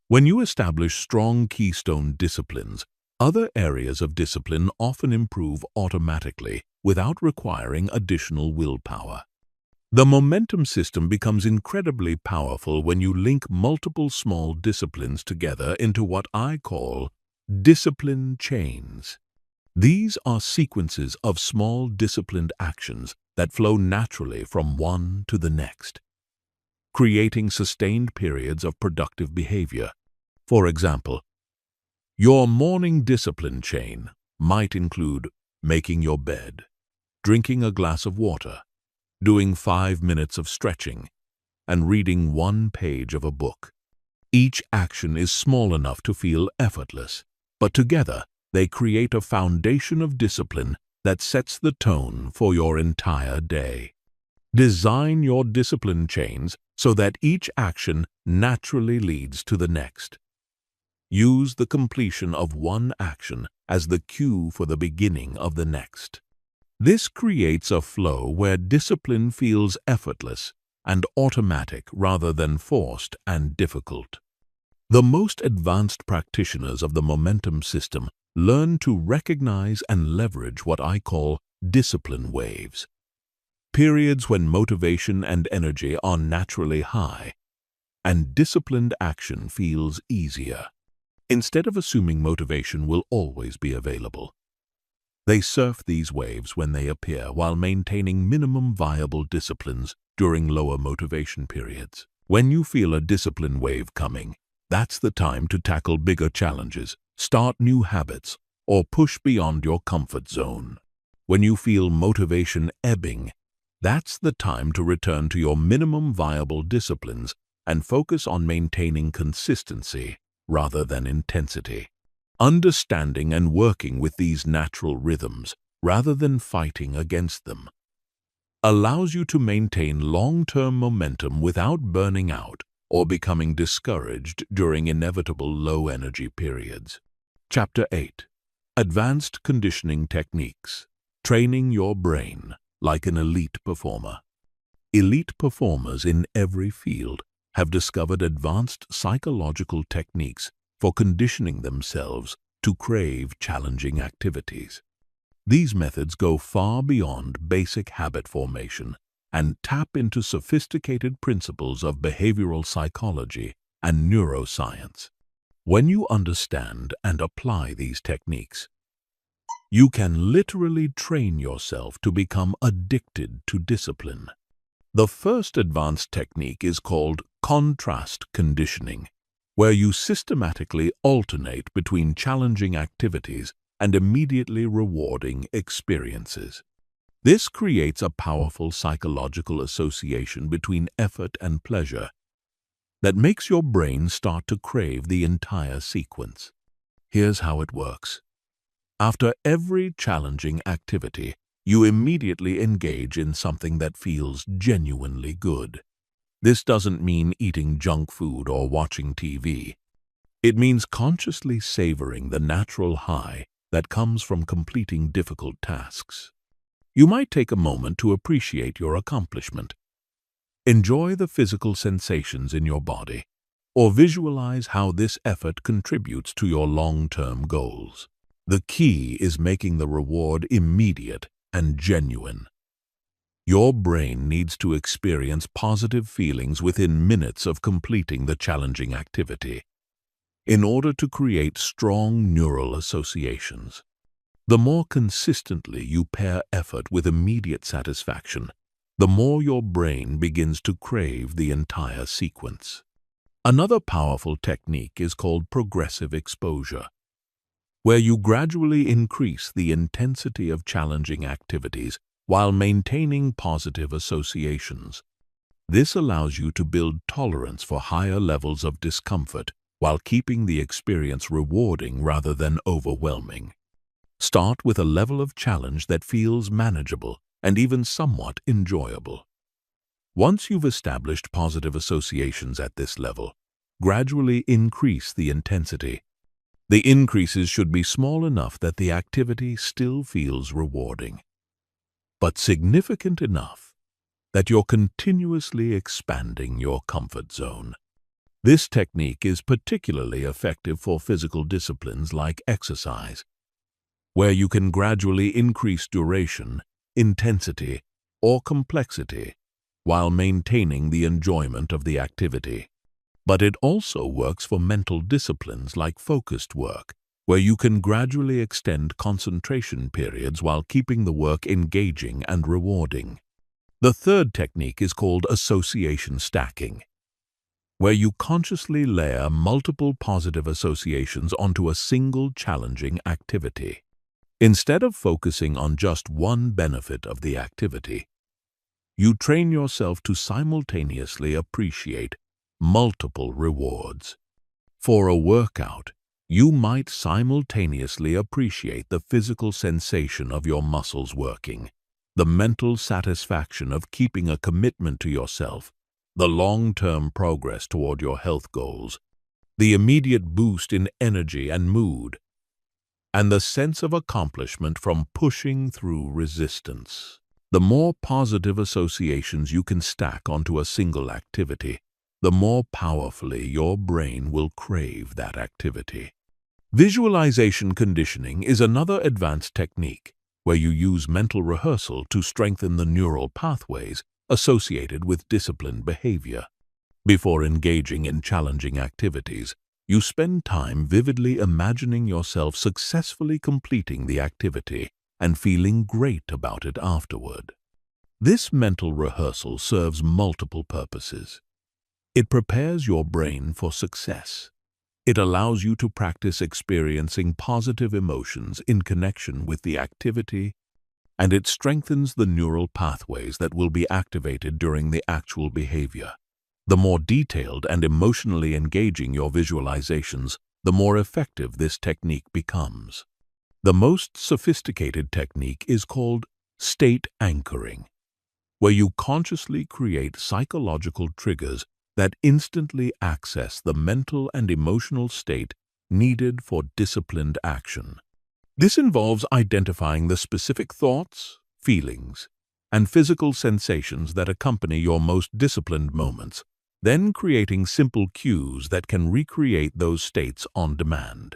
When you establish strong keystone disciplines, other areas of discipline often improve automatically without requiring additional willpower. The momentum system becomes incredibly powerful when you link multiple small disciplines together into what I call discipline chains. These are sequences of small disciplined actions that flow naturally from one to the next, creating sustained periods of productive behavior. For example, your morning discipline chain might include making your bed, drinking a glass of water, doing 5 minutes of stretching, and reading one page of a book. Each action is small enough to feel effortless, but together they create a foundation of discipline that sets the tone for your entire day. Design your discipline chains so that each action naturally leads to the next. Use the completion of one action as the cue for the beginning of the next. This creates a flow where discipline feels effortless and automatic rather than forced and difficult. The most advanced practitioners of the momentum system learn to recognize and leverage what I call discipline waves, periods when motivation and energy are naturally high and disciplined action feels easier. Instead of assuming motivation will always be available, they surf these waves when they appear while maintaining minimum viable disciplines during lower motivation periods. When you feel a discipline wave coming, that's the time to tackle bigger challenges, start new habits, or push beyond your comfort zone. When you feel motivation ebbing, that's the time to return to your minimum viable disciplines and focus on maintaining consistency rather than intensity. Understanding and working with these natural rhythms rather than fighting against them allows you to maintain long-term momentum without burning out or becoming discouraged during inevitable low-energy periods. Chapter 8. Advanced conditioning techniques. Training your brain like an elite performer. Elite performers in every field have discovered advanced psychological techniques for conditioning themselves to crave challenging activities. These methods go far beyond basic habit formation and tap into sophisticated principles of behavioral psychology and neuroscience. When you understand and apply these techniques, you can literally train yourself to become addicted to discipline. The first advanced technique is called contrast conditioning, where you systematically alternate between challenging activities and immediately rewarding experiences. This creates a powerful psychological association between effort and pleasure that makes your brain start to crave the entire sequence. Here's how it works. After every challenging activity, you immediately engage in something that feels genuinely good. This doesn't mean eating junk food or watching TV. It means consciously savoring the natural high that comes from completing difficult tasks. You might take a moment to appreciate your accomplishment. Enjoy the physical sensations in your body, or visualize how this effort contributes to your long-term goals. The key is making the reward immediate and genuine. Your brain needs to experience positive feelings within minutes of completing the challenging activity in order to create strong neural associations. The more consistently you pair effort with immediate satisfaction, the more your brain begins to crave the entire sequence. Another powerful technique is called progressive exposure, where you gradually increase the intensity of challenging activities while maintaining positive associations. This allows you to build tolerance for higher levels of discomfort while keeping the experience rewarding rather than overwhelming. Start with a level of challenge that feels manageable and even somewhat enjoyable. Once you've established positive associations at this level, gradually increase the intensity. The increases should be small enough that the activity still feels rewarding, but significant enough that you're continuously expanding your comfort zone. This technique is particularly effective for physical disciplines like exercise, where you can gradually increase duration, intensity, or complexity while maintaining the enjoyment of the activity. But it also works for mental disciplines like focused work, where you can gradually extend concentration periods while keeping the work engaging and rewarding. The third technique is called association stacking, where you consciously layer multiple positive associations onto a single challenging activity. Instead of focusing on just one benefit of the activity, you train yourself to simultaneously appreciate multiple rewards. For a workout, you might simultaneously appreciate the physical sensation of your muscles working, the mental satisfaction of keeping a commitment to yourself, the long-term progress toward your health goals, the immediate boost in energy and mood, and the sense of accomplishment from pushing through resistance. The more positive associations you can stack onto a single activity, the more powerfully your brain will crave that activity. Visualization conditioning is another advanced technique where you use mental rehearsal to strengthen the neural pathways associated with disciplined behavior. Before engaging in challenging activities, you spend time vividly imagining yourself successfully completing the activity and feeling great about it afterward. This mental rehearsal serves multiple purposes. It prepares your brain for success. It allows you to practice experiencing positive emotions in connection with the activity, and it strengthens the neural pathways that will be activated during the actual behavior. The more detailed and emotionally engaging your visualizations, the more effective this technique becomes. The most sophisticated technique is called state anchoring, where you consciously create psychological triggers that instantly access the mental and emotional state needed for disciplined action. This involves identifying the specific thoughts, feelings, and physical sensations that accompany your most disciplined moments, then creating simple cues that can recreate those states on demand.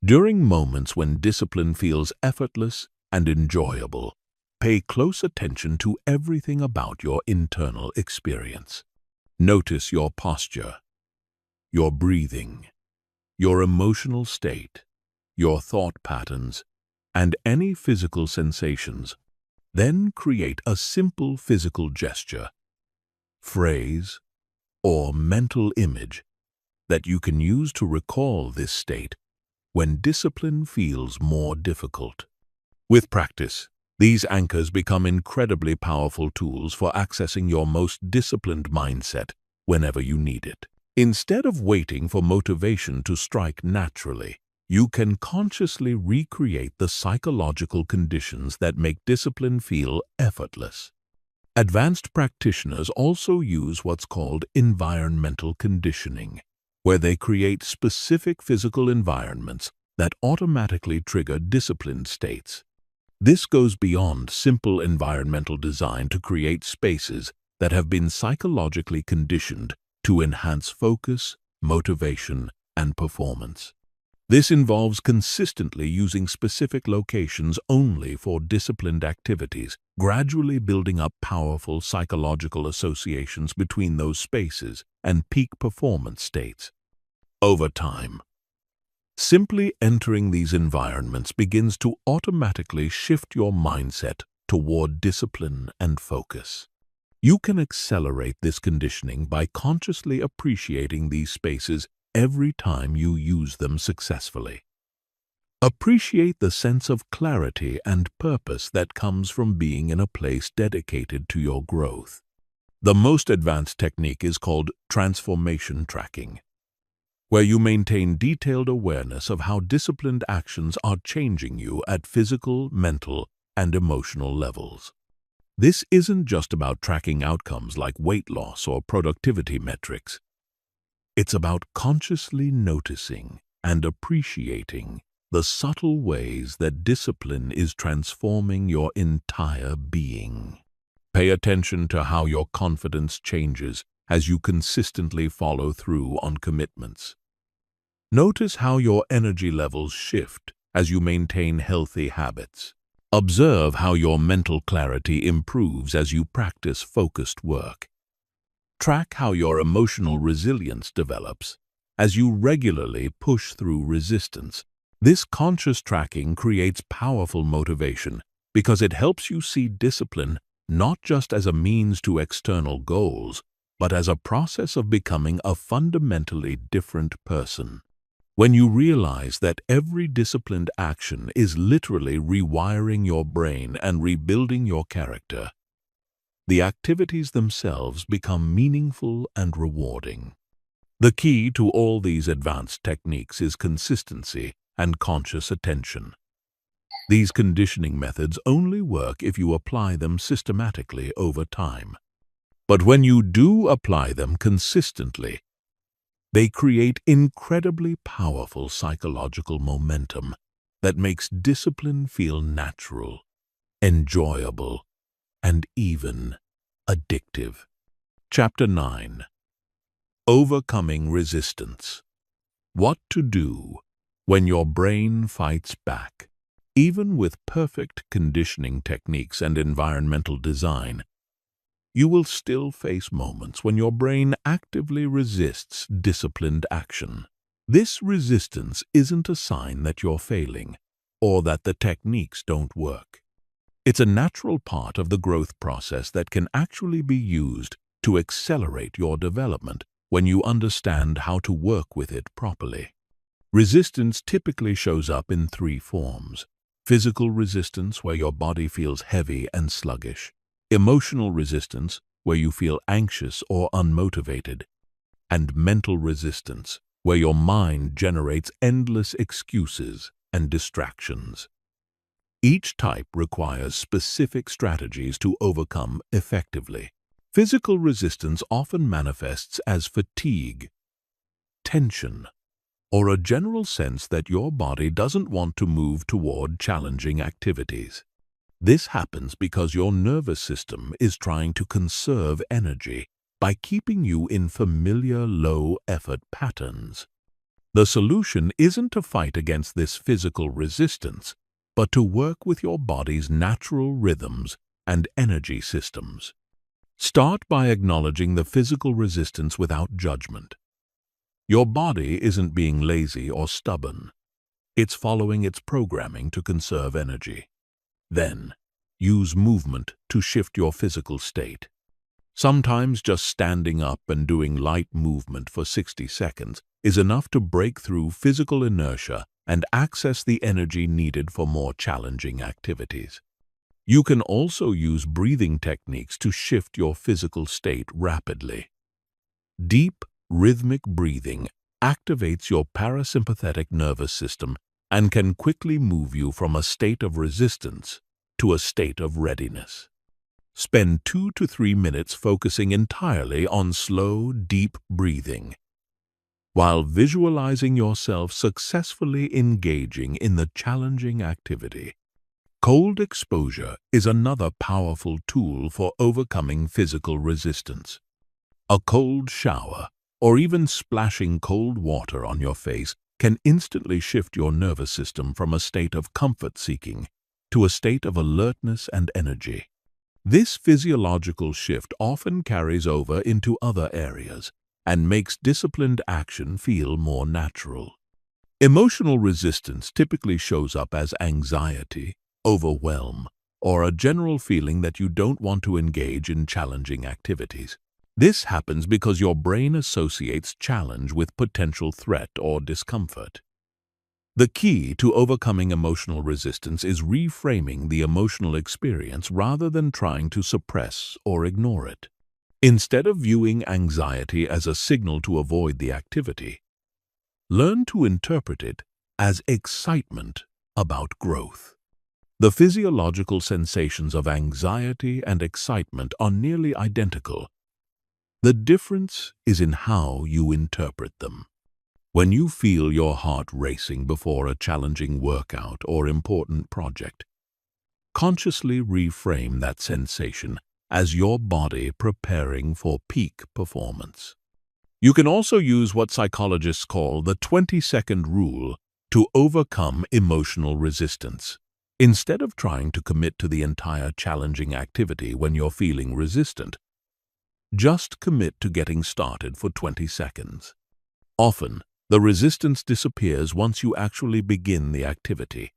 During moments when discipline feels effortless and enjoyable, pay close attention to everything about your internal experience. Notice your posture, your breathing, your emotional state, your thought patterns, and any physical sensations. Then create a simple physical gesture, phrase, or mental image that you can use to recall this state when discipline feels more difficult. With practice, these anchors become incredibly powerful tools for accessing your most disciplined mindset whenever you need it. Instead of waiting for motivation to strike naturally, you can consciously recreate the psychological conditions that make discipline feel effortless. Advanced practitioners also use what's called environmental conditioning, where they create specific physical environments that automatically trigger disciplined states. This goes beyond simple environmental design to create spaces that have been psychologically conditioned to enhance focus, motivation, and performance. This involves consistently using specific locations only for disciplined activities, gradually building up powerful psychological associations between those spaces and peak performance states. Over time, simply entering these environments begins to automatically shift your mindset toward discipline and focus. You can accelerate this conditioning by consciously appreciating these spaces every time you use them successfully. Appreciate the sense of clarity and purpose that comes from being in a place dedicated to your growth. The most advanced technique is called transformation tracking, where you maintain detailed awareness of how disciplined actions are changing you at physical, mental, and emotional levels. This isn't just about tracking outcomes like weight loss or productivity metrics. It's about consciously noticing and appreciating the subtle ways that discipline is transforming your entire being. Pay attention to how your confidence changes as you consistently follow through on commitments. Notice how your energy levels shift as you maintain healthy habits. Observe how your mental clarity improves as you practice focused work. Track how your emotional resilience develops as you regularly push through resistance. This conscious tracking creates powerful motivation because it helps you see discipline not just as a means to external goals, but as a process of becoming a fundamentally different person. When you realize that every disciplined action is literally rewiring your brain and rebuilding your character, the activities themselves become meaningful and rewarding. The key to all these advanced techniques is consistency and conscious attention. These conditioning methods only work if you apply them systematically over time. But when you do apply them consistently, they create incredibly powerful psychological momentum that makes discipline feel natural, enjoyable, and even addictive. Chapter 9. Overcoming Resistance. What to do when your brain fights back. Even with perfect conditioning techniques and environmental design, you will still face moments when your brain actively resists disciplined action. This resistance isn't a sign that you're failing or that the techniques don't work. It's a natural part of the growth process that can actually be used to accelerate your development when you understand how to work with it properly. Resistance typically shows up in three forms: physical resistance, where your body feels heavy and sluggish; emotional resistance, where you feel anxious or unmotivated; and mental resistance, where your mind generates endless excuses and distractions. Each type requires specific strategies to overcome effectively. Physical resistance often manifests as fatigue, tension, or a general sense that your body doesn't want to move toward challenging activities. This happens because your nervous system is trying to conserve energy by keeping you in familiar low-effort patterns. The solution isn't to fight against this physical resistance, but to work with your body's natural rhythms and energy systems. Start by acknowledging the physical resistance without judgment. Your body isn't being lazy or stubborn. It's following its programming to conserve energy. Then, use movement to shift your physical state. Sometimes just standing up and doing light movement for 60 seconds is enough to break through physical inertia and access the energy needed for more challenging activities. You can also use breathing techniques to shift your physical state rapidly. Deep, rhythmic breathing activates your parasympathetic nervous system and can quickly move you from a state of resistance to a state of readiness. Spend 2 to 3 minutes focusing entirely on slow, deep breathing, while visualizing yourself successfully engaging in the challenging activity. Cold exposure is another powerful tool for overcoming physical resistance. A cold shower, or even splashing cold water on your face, can instantly shift your nervous system from a state of comfort-seeking to a state of alertness and energy. This physiological shift often carries over into other areas and makes disciplined action feel more natural. Emotional resistance typically shows up as anxiety, overwhelm, or a general feeling that you don't want to engage in challenging activities. This happens because your brain associates challenge with potential threat or discomfort. The key to overcoming emotional resistance is reframing the emotional experience rather than trying to suppress or ignore it. Instead of viewing anxiety as a signal to avoid the activity, learn to interpret it as excitement about growth. The physiological sensations of anxiety and excitement are nearly identical. The difference is in how you interpret them. When you feel your heart racing before a challenging workout or important project, consciously reframe that sensation as your body preparing for peak performance. You can also use what psychologists call the 20-second rule to overcome emotional resistance. Instead of trying to commit to the entire challenging activity when you're feeling resistant, just commit to getting started for 20 seconds. Often, the resistance disappears once you actually begin the activity,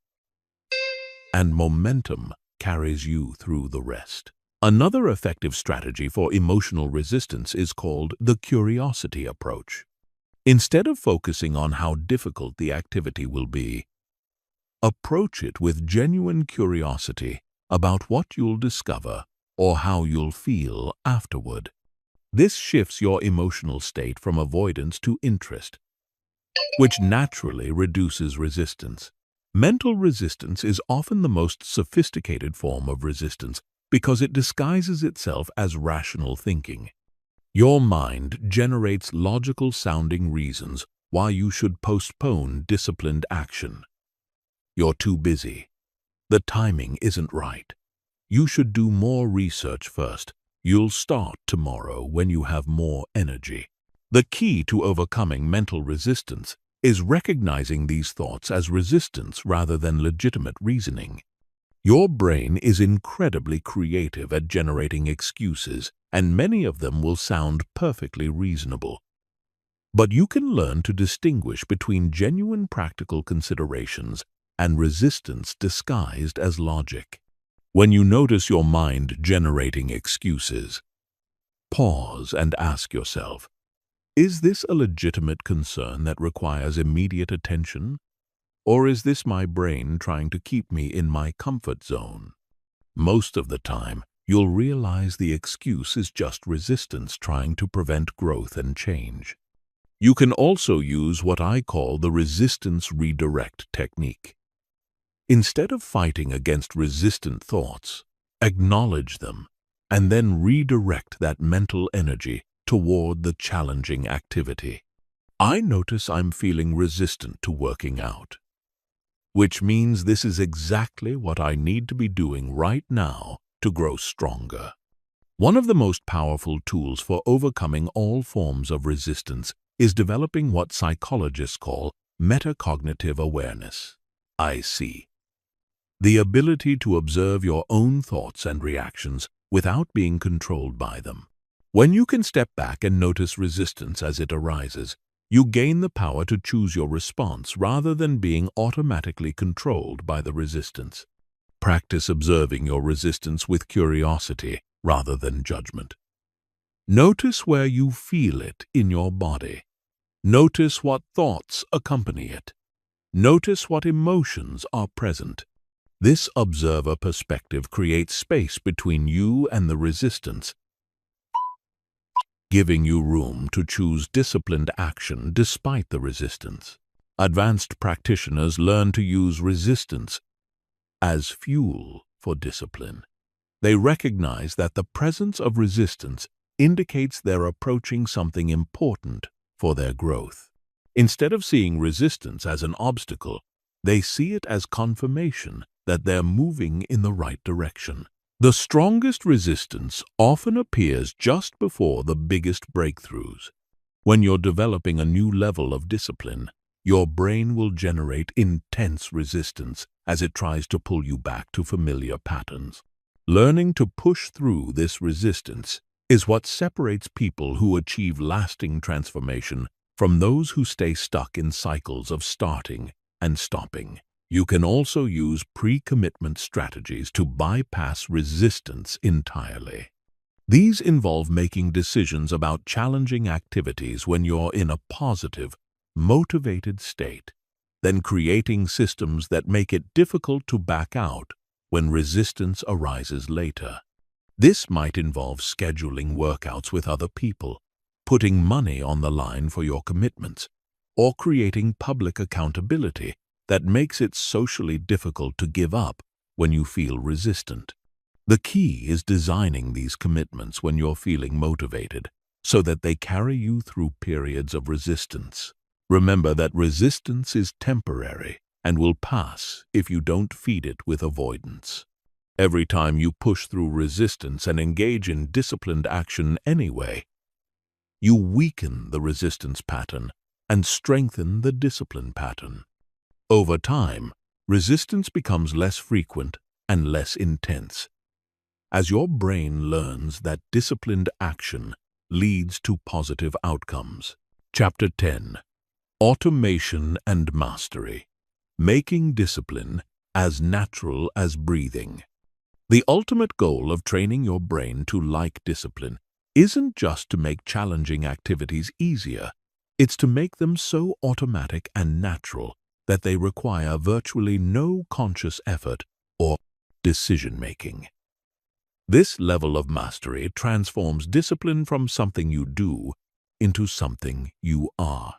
and momentum carries you through the rest. Another effective strategy for emotional resistance is called the curiosity approach. Instead of focusing on how difficult the activity will be, approach it with genuine curiosity about what you'll discover or how you'll feel afterward. This shifts your emotional state from avoidance to interest, which naturally reduces resistance. Mental resistance is often the most sophisticated form of resistance because it disguises itself as rational thinking. Your mind generates logical-sounding reasons why you should postpone disciplined action. You're too busy. The timing isn't right. You should do more research first. You'll start tomorrow when you have more energy. The key to overcoming mental resistance is recognizing these thoughts as resistance rather than legitimate reasoning. Your brain is incredibly creative at generating excuses, and many of them will sound perfectly reasonable. But you can learn to distinguish between genuine practical considerations and resistance disguised as logic. When you notice your mind generating excuses, pause and ask yourself, is this a legitimate concern that requires immediate attention? Or is this my brain trying to keep me in my comfort zone? Most of the time, you'll realize the excuse is just resistance trying to prevent growth and change. You can also use what I call the resistance redirect technique. Instead of fighting against resistant thoughts, acknowledge them and then redirect that mental energy toward the challenging activity. I notice I'm feeling resistant to working out, which means this is exactly what I need to be doing right now to grow stronger. One of the most powerful tools for overcoming all forms of resistance is developing what psychologists call metacognitive awareness, IC. The ability to observe your own thoughts and reactions without being controlled by them. When you can step back and notice resistance as it arises, you gain the power to choose your response rather than being automatically controlled by the resistance. Practice observing your resistance with curiosity rather than judgment. Notice where you feel it in your body. Notice what thoughts accompany it. Notice what emotions are present. This observer perspective creates space between you and the resistance, giving you room to choose disciplined action despite the resistance. Advanced practitioners learn to use resistance as fuel for discipline. They recognize that the presence of resistance indicates they're approaching something important for their growth. Instead of seeing resistance as an obstacle, they see it as confirmation that they're moving in the right direction. The strongest resistance often appears just before the biggest breakthroughs. When you're developing a new level of discipline, your brain will generate intense resistance as it tries to pull you back to familiar patterns. Learning to push through this resistance is what separates people who achieve lasting transformation from those who stay stuck in cycles of starting and stopping. You can also use pre-commitment strategies to bypass resistance entirely. These involve making decisions about challenging activities when you're in a positive, motivated state, then creating systems that make it difficult to back out when resistance arises later. This might involve scheduling workouts with other people, putting money on the line for your commitments, or creating public accountability that makes it socially difficult to give up when you feel resistant. The key is designing these commitments when you're feeling motivated so that they carry you through periods of resistance. Remember that resistance is temporary and will pass if you don't feed it with avoidance. Every time you push through resistance and engage in disciplined action anyway, you weaken the resistance pattern and strengthen the discipline pattern. Over time, resistance becomes less frequent and less intense, as your brain learns that disciplined action leads to positive outcomes. Chapter 10. Automation and Mastery. Making discipline as natural as breathing. The ultimate goal of training your brain to like discipline isn't just to make challenging activities easier, it's to make them so automatic and natural that they require virtually no conscious effort or decision-making. This level of mastery transforms discipline from something you do into something you are.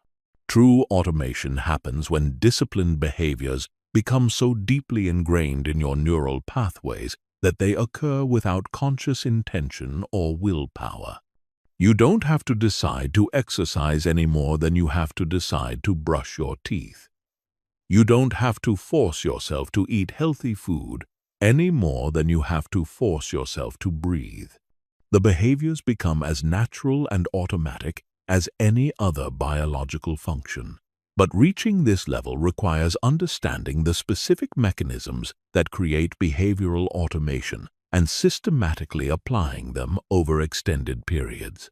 True automation happens when disciplined behaviors become so deeply ingrained in your neural pathways that they occur without conscious intention or willpower. You don't have to decide to exercise any more than you have to decide to brush your teeth. You don't have to force yourself to eat healthy food any more than you have to force yourself to breathe. The behaviors become as natural and automatic as any other biological function. But reaching this level requires understanding the specific mechanisms that create behavioral automation and systematically applying them over extended periods.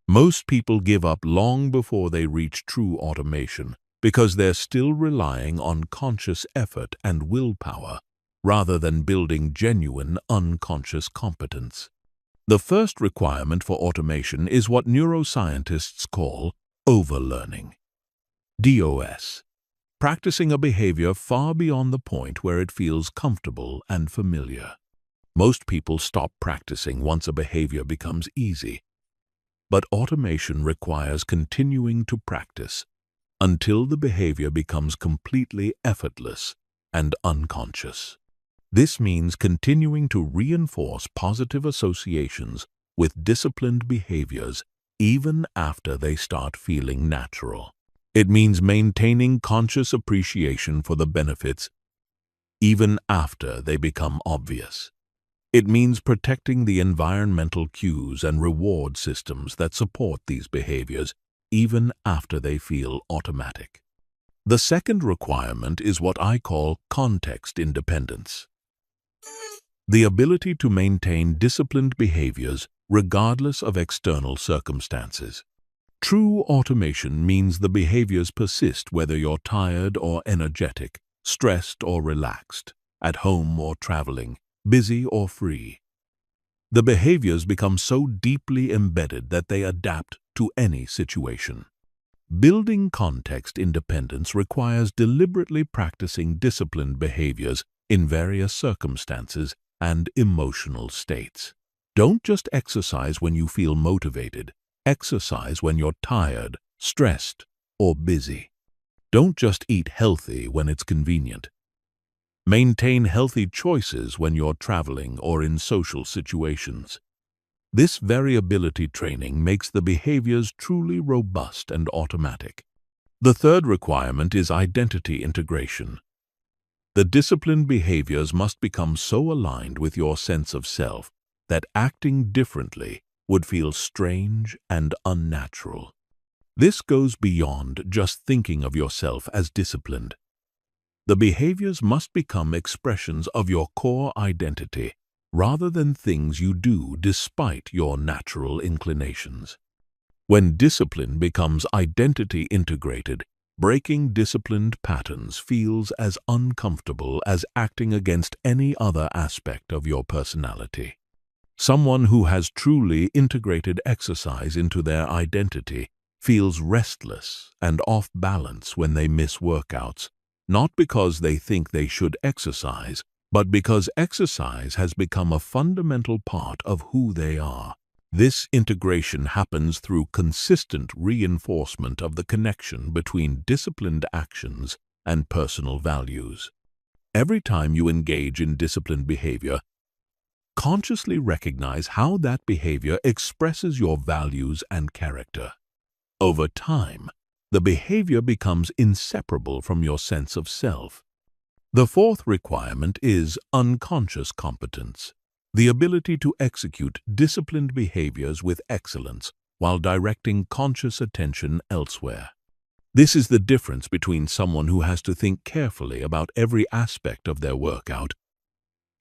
Most people give up long before they reach true automation because they're still relying on conscious effort and willpower rather than building genuine unconscious competence. The first requirement for automation is what neuroscientists call overlearning. DOS. Practicing a behavior far beyond the point where it feels comfortable and familiar. Most people stop practicing once a behavior becomes easy, but automation requires continuing to practice until the behavior becomes completely effortless and unconscious. This means continuing to reinforce positive associations with disciplined behaviors even after they start feeling natural. It means maintaining conscious appreciation for the benefits even after they become obvious. It means protecting the environmental cues and reward systems that support these behaviors even after they feel automatic. The second requirement is what I call context independence. The ability to maintain disciplined behaviors regardless of external circumstances. True automation means the behaviors persist whether you're tired or energetic, stressed or relaxed, at home or traveling, busy or free. The behaviors become so deeply embedded that they adapt to any situation. Building context independence requires deliberately practicing disciplined behaviors in various circumstances and emotional states. Don't just exercise when you feel motivated. Exercise when you're tired, stressed, or busy. Don't just eat healthy when it's convenient. Maintain healthy choices when you're traveling or in social situations. This variability training makes the behaviors truly robust and automatic. The third requirement is identity integration. The disciplined behaviors must become so aligned with your sense of self that acting differently would feel strange and unnatural. This goes beyond just thinking of yourself as disciplined. The behaviors must become expressions of your core identity rather than things you do despite your natural inclinations. When discipline becomes identity integrated, breaking disciplined patterns feels as uncomfortable as acting against any other aspect of your personality. Someone who has truly integrated exercise into their identity feels restless and off balance when they miss workouts, not because they think they should exercise, but because exercise has become a fundamental part of who they are. This integration happens through consistent reinforcement of the connection between disciplined actions and personal values. Every time you engage in disciplined behavior, consciously recognize how that behavior expresses your values and character. Over time, the behavior becomes inseparable from your sense of self. The fourth requirement is unconscious competence, the ability to execute disciplined behaviors with excellence while directing conscious attention elsewhere. This is the difference between someone who has to think carefully about every aspect of their workout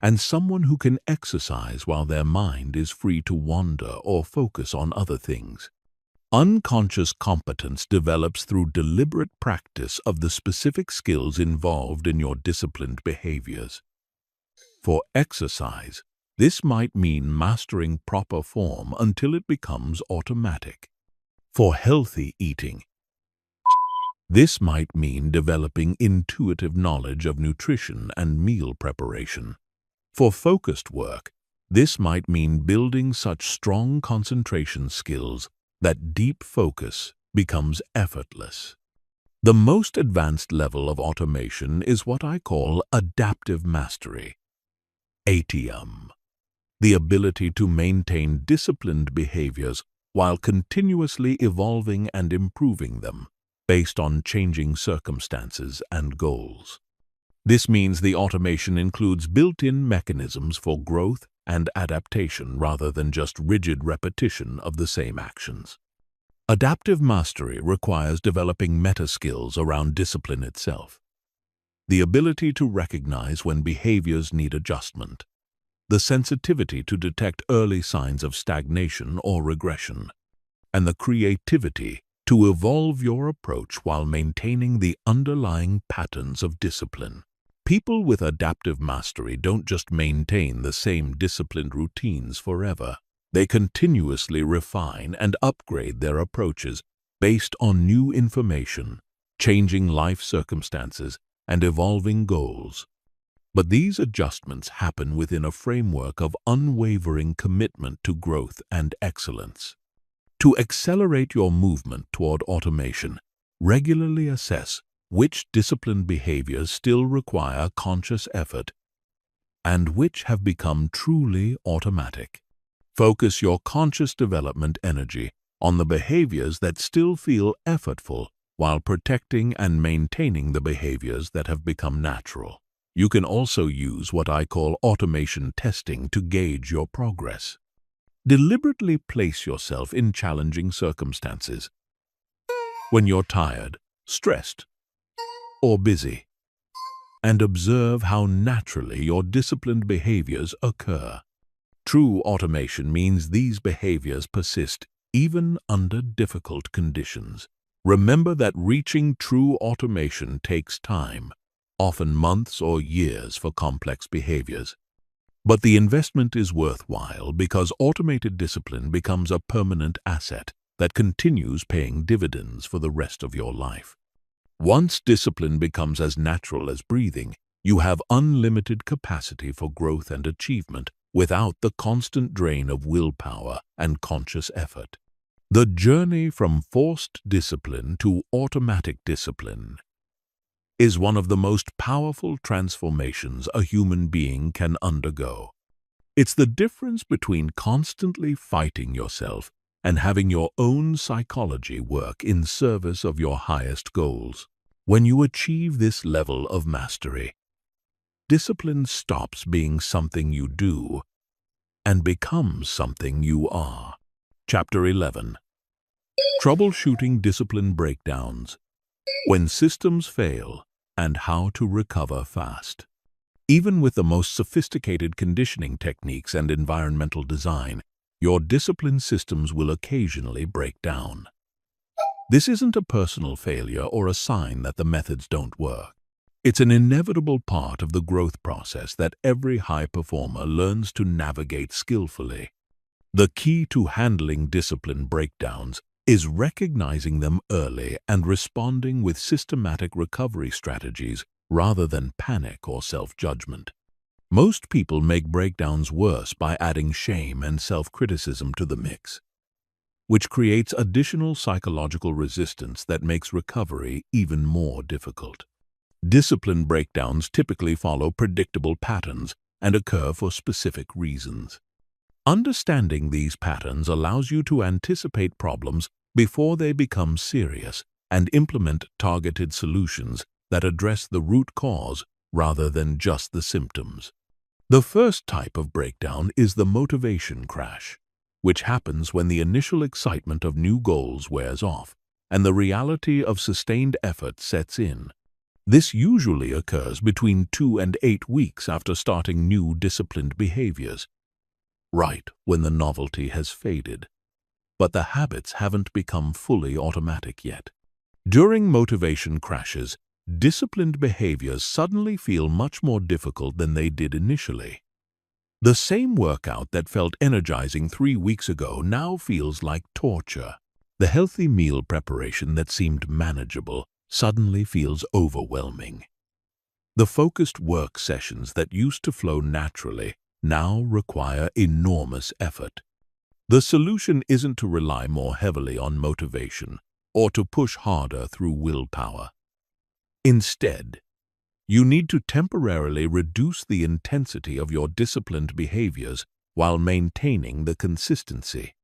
and someone who can exercise while their mind is free to wander or focus on other things. Unconscious competence develops through deliberate practice of the specific skills involved in your disciplined behaviors. For exercise, this might mean mastering proper form until it becomes automatic. For healthy eating, this might mean developing intuitive knowledge of nutrition and meal preparation. For focused work, this might mean building such strong concentration skills that deep focus becomes effortless. The most advanced level of automation is what I call adaptive mastery, ATM, the ability to maintain disciplined behaviors while continuously evolving and improving them based on changing circumstances and goals. This means the automation includes built-in mechanisms for growth and adaptation rather than just rigid repetition of the same actions. Adaptive mastery requires developing meta-skills around discipline itself. The ability to recognize when behaviors need adjustment, the sensitivity to detect early signs of stagnation or regression, and the creativity to evolve your approach while maintaining the underlying patterns of discipline. People with adaptive mastery don't just maintain the same disciplined routines forever. They continuously refine and upgrade their approaches based on new information, changing life circumstances, and evolving goals. But these adjustments happen within a framework of unwavering commitment to growth and excellence. To accelerate your movement toward automation, regularly assess which disciplined behaviors still require conscious effort and which have become truly automatic. Focus your conscious development energy on the behaviors that still feel effortful while protecting and maintaining the behaviors that have become natural. You can also use what I call automation testing to gauge your progress. Deliberately place yourself in challenging circumstances. When you're tired, stressed, or busy, and observe how naturally your disciplined behaviors occur. True automation means these behaviors persist even under difficult conditions. Remember that reaching true automation takes time, often months or years for complex behaviors. But the investment is worthwhile because automated discipline becomes a permanent asset that continues paying dividends for the rest of your life. Once discipline becomes as natural as breathing, you have unlimited capacity for growth and achievement without the constant drain of willpower and conscious effort. The journey from forced discipline to automatic discipline is one of the most powerful transformations a human being can undergo. It's the difference between constantly fighting yourself and having your own psychology work in service of your highest goals. When you achieve this level of mastery, discipline stops being something you do and becomes something you are. Chapter 11. Troubleshooting discipline breakdowns. When systems fail, and how to recover fast. Even with the most sophisticated conditioning techniques and environmental design, your discipline systems will occasionally break down. This isn't a personal failure or a sign that the methods don't work. It's an inevitable part of the growth process that every high performer learns to navigate skillfully. The key to handling discipline breakdowns is recognizing them early and responding with systematic recovery strategies rather than panic or self-judgment. Most people make breakdowns worse by adding shame and self-criticism to the mix, which creates additional psychological resistance that makes recovery even more difficult. Discipline breakdowns typically follow predictable patterns and occur for specific reasons. Understanding these patterns allows you to anticipate problems before they become serious and implement targeted solutions that address the root cause rather than just the symptoms. The first type of breakdown is the motivation crash, which happens when the initial excitement of new goals wears off and the reality of sustained effort sets in. This usually occurs between 2 and 8 weeks after starting new disciplined behaviors, right when the novelty has faded, but the habits haven't become fully automatic yet. During motivation crashes, disciplined behaviors suddenly feel much more difficult than they did initially. The same workout that felt energizing 3 weeks ago now feels like torture. The healthy meal preparation that seemed manageable suddenly feels overwhelming. The focused work sessions that used to flow naturally now require enormous effort. The solution isn't to rely more heavily on motivation or to push harder through willpower. Instead, you need to temporarily reduce the intensity of your disciplined behaviors while maintaining the consistency.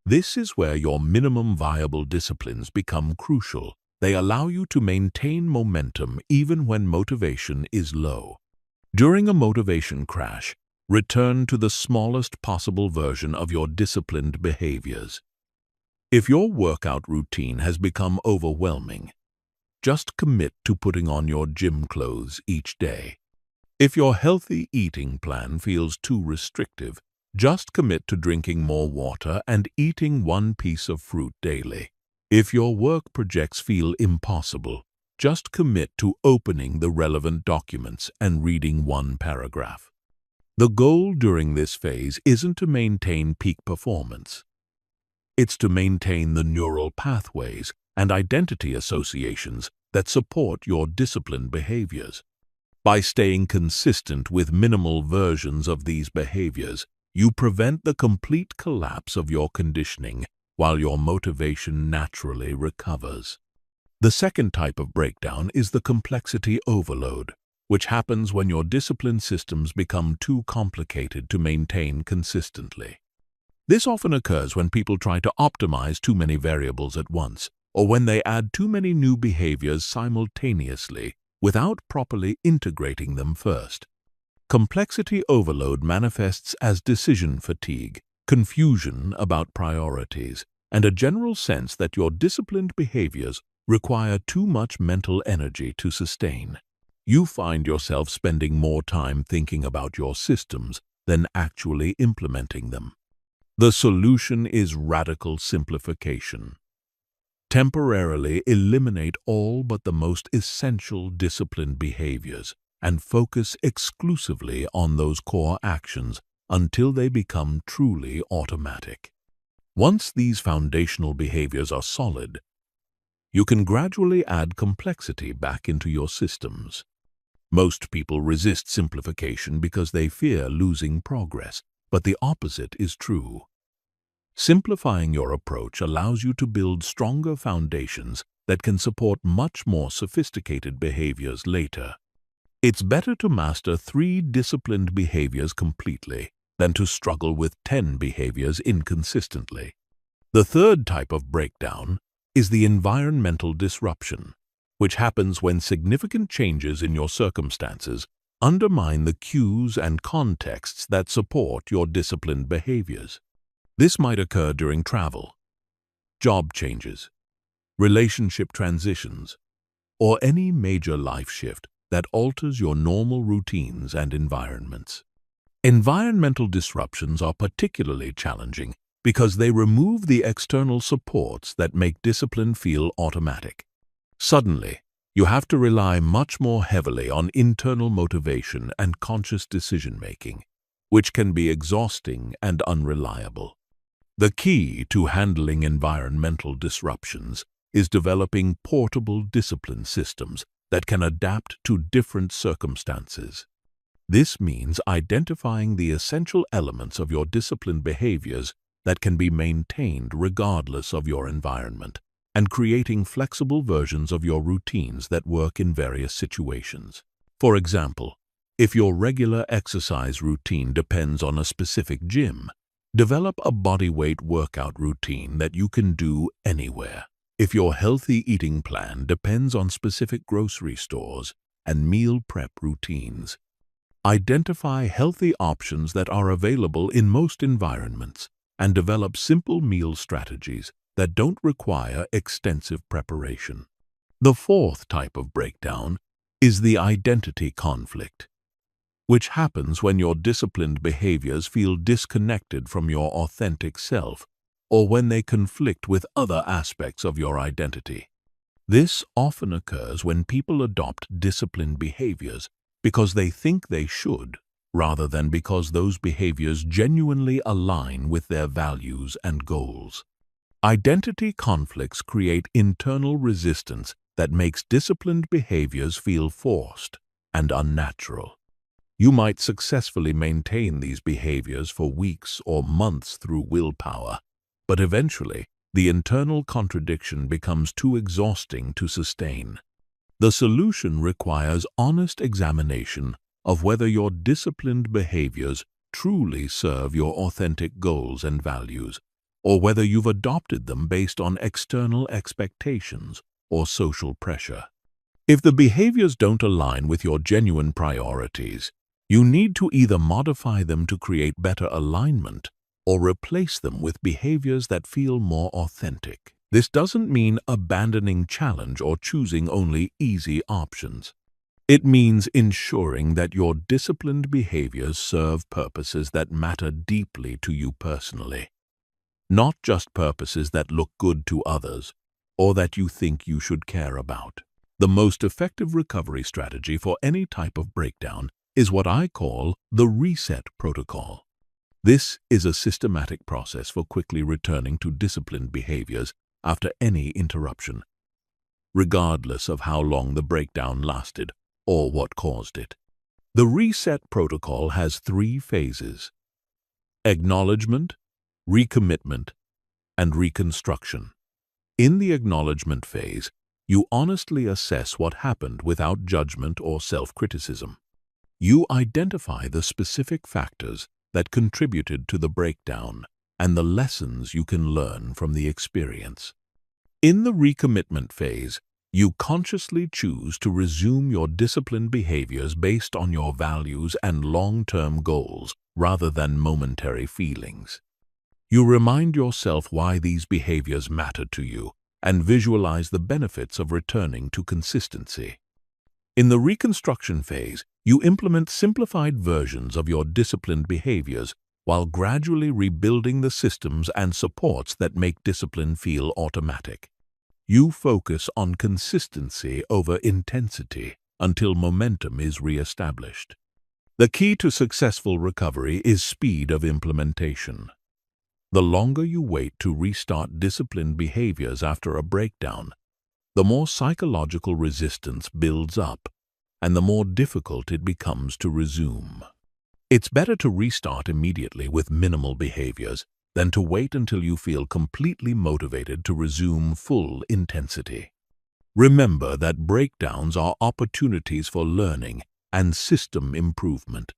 This is where your minimum viable disciplines become crucial. They allow you to maintain momentum even when motivation is low. During a motivation crash, return to the smallest possible version of your disciplined behaviors. If your workout routine has become overwhelming, just commit to putting on your gym clothes each day. If your healthy eating plan feels too restrictive, just commit to drinking more water and eating 1 piece of fruit daily. If your work projects feel impossible, just commit to opening the relevant documents and reading 1 paragraph. The goal during this phase isn't to maintain peak performance. It's to maintain the neural pathways and identity associations that support your disciplined behaviors. By staying consistent with minimal versions of these behaviors, you prevent the complete collapse of your conditioning while your motivation naturally recovers. The second type of breakdown is the complexity overload, which happens when your discipline systems become too complicated to maintain consistently. This often occurs when people try to optimize too many variables at once, or when they add too many new behaviors simultaneously without properly integrating them first. Complexity overload manifests as decision fatigue, confusion about priorities, and a general sense that your disciplined behaviors require too much mental energy to sustain. You find yourself spending more time thinking about your systems than actually implementing them. The solution is radical simplification. Temporarily eliminate all but the most essential disciplined behaviors and focus exclusively on those core actions until they become truly automatic. Once these foundational behaviors are solid, you can gradually add complexity back into your systems. Most people resist simplification because they fear losing progress, but the opposite is true. Simplifying your approach allows you to build stronger foundations that can support much more sophisticated behaviors later. It's better to master 3 disciplined behaviors completely than to struggle with 10 behaviors inconsistently. The third type of breakdown is the environmental disruption, which happens when significant changes in your circumstances undermine the cues and contexts that support your disciplined behaviors. This might occur during travel, job changes, relationship transitions, or any major life shift that alters your normal routines and environments. Environmental disruptions are particularly challenging because they remove the external supports that make discipline feel automatic. Suddenly, you have to rely much more heavily on internal motivation and conscious decision-making, which can be exhausting and unreliable. The key to handling environmental disruptions is developing portable discipline systems that can adapt to different circumstances. This means identifying the essential elements of your disciplined behaviors that can be maintained regardless of your environment, and creating flexible versions of your routines that work in various situations. For example, if your regular exercise routine depends on a specific gym, develop a bodyweight workout routine that you can do anywhere. If your healthy eating plan depends on specific grocery stores and meal prep routines, identify healthy options that are available in most environments and develop simple meal strategies that don't require extensive preparation. The fourth type of breakdown is the identity conflict, which happens when your disciplined behaviors feel disconnected from your authentic self or when they conflict with other aspects of your identity. This often occurs when people adopt disciplined behaviors because they think they should, rather than because those behaviors genuinely align with their values and goals. Identity conflicts create internal resistance that makes disciplined behaviors feel forced and unnatural. You might successfully maintain these behaviors for weeks or months through willpower, but eventually, the internal contradiction becomes too exhausting to sustain. The solution requires honest examination of whether your disciplined behaviors truly serve your authentic goals and values, or whether you've adopted them based on external expectations or social pressure. If the behaviors don't align with your genuine priorities, you need to either modify them to create better alignment or replace them with behaviors that feel more authentic. This doesn't mean abandoning challenge or choosing only easy options. It means ensuring that your disciplined behaviors serve purposes that matter deeply to you personally, not just purposes that look good to others or that you think you should care about. The most effective recovery strategy for any type of breakdown is what I call the reset protocol. This is a systematic process for quickly returning to disciplined behaviors after any interruption, regardless of how long the breakdown lasted or what caused it. The reset protocol has 3 phases: acknowledgement, recommitment, and reconstruction. In the acknowledgement phase, you honestly assess what happened without judgment or self-criticism. You identify the specific factors that contributed to the breakdown and the lessons you can learn from the experience. In the recommitment phase, you consciously choose to resume your disciplined behaviors based on your values and long-term goals rather than momentary feelings. You remind yourself why these behaviors matter to you and visualize the benefits of returning to consistency. In the reconstruction phase, you implement simplified versions of your disciplined behaviors while gradually rebuilding the systems and supports that make discipline feel automatic. You focus on consistency over intensity until momentum is reestablished. The key to successful recovery is speed of implementation. The longer you wait to restart disciplined behaviors after a breakdown, the more psychological resistance builds up, and the more difficult it becomes to resume. It's better to restart immediately with minimal behaviors than to wait until you feel completely motivated to resume full intensity. Remember that breakdowns are opportunities for learning and system improvement,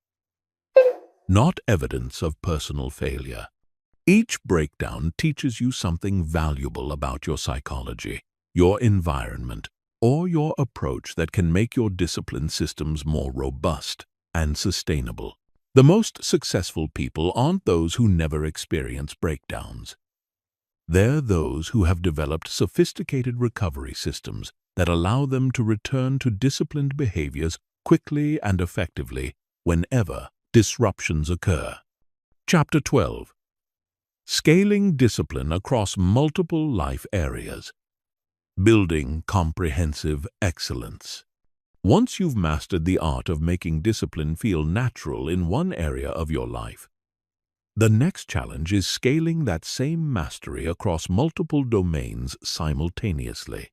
not evidence of personal failure. Each breakdown teaches you something valuable about your psychology, your environment, or your approach that can make your discipline systems more robust and sustainable. The most successful people aren't those who never experience breakdowns. They're those who have developed sophisticated recovery systems that allow them to return to disciplined behaviors quickly and effectively whenever disruptions occur. Chapter 12. Scaling discipline across multiple life areas. Building comprehensive excellence. Once you've mastered the art of making discipline feel natural in one area of your life, the next challenge is scaling that same mastery across multiple domains simultaneously.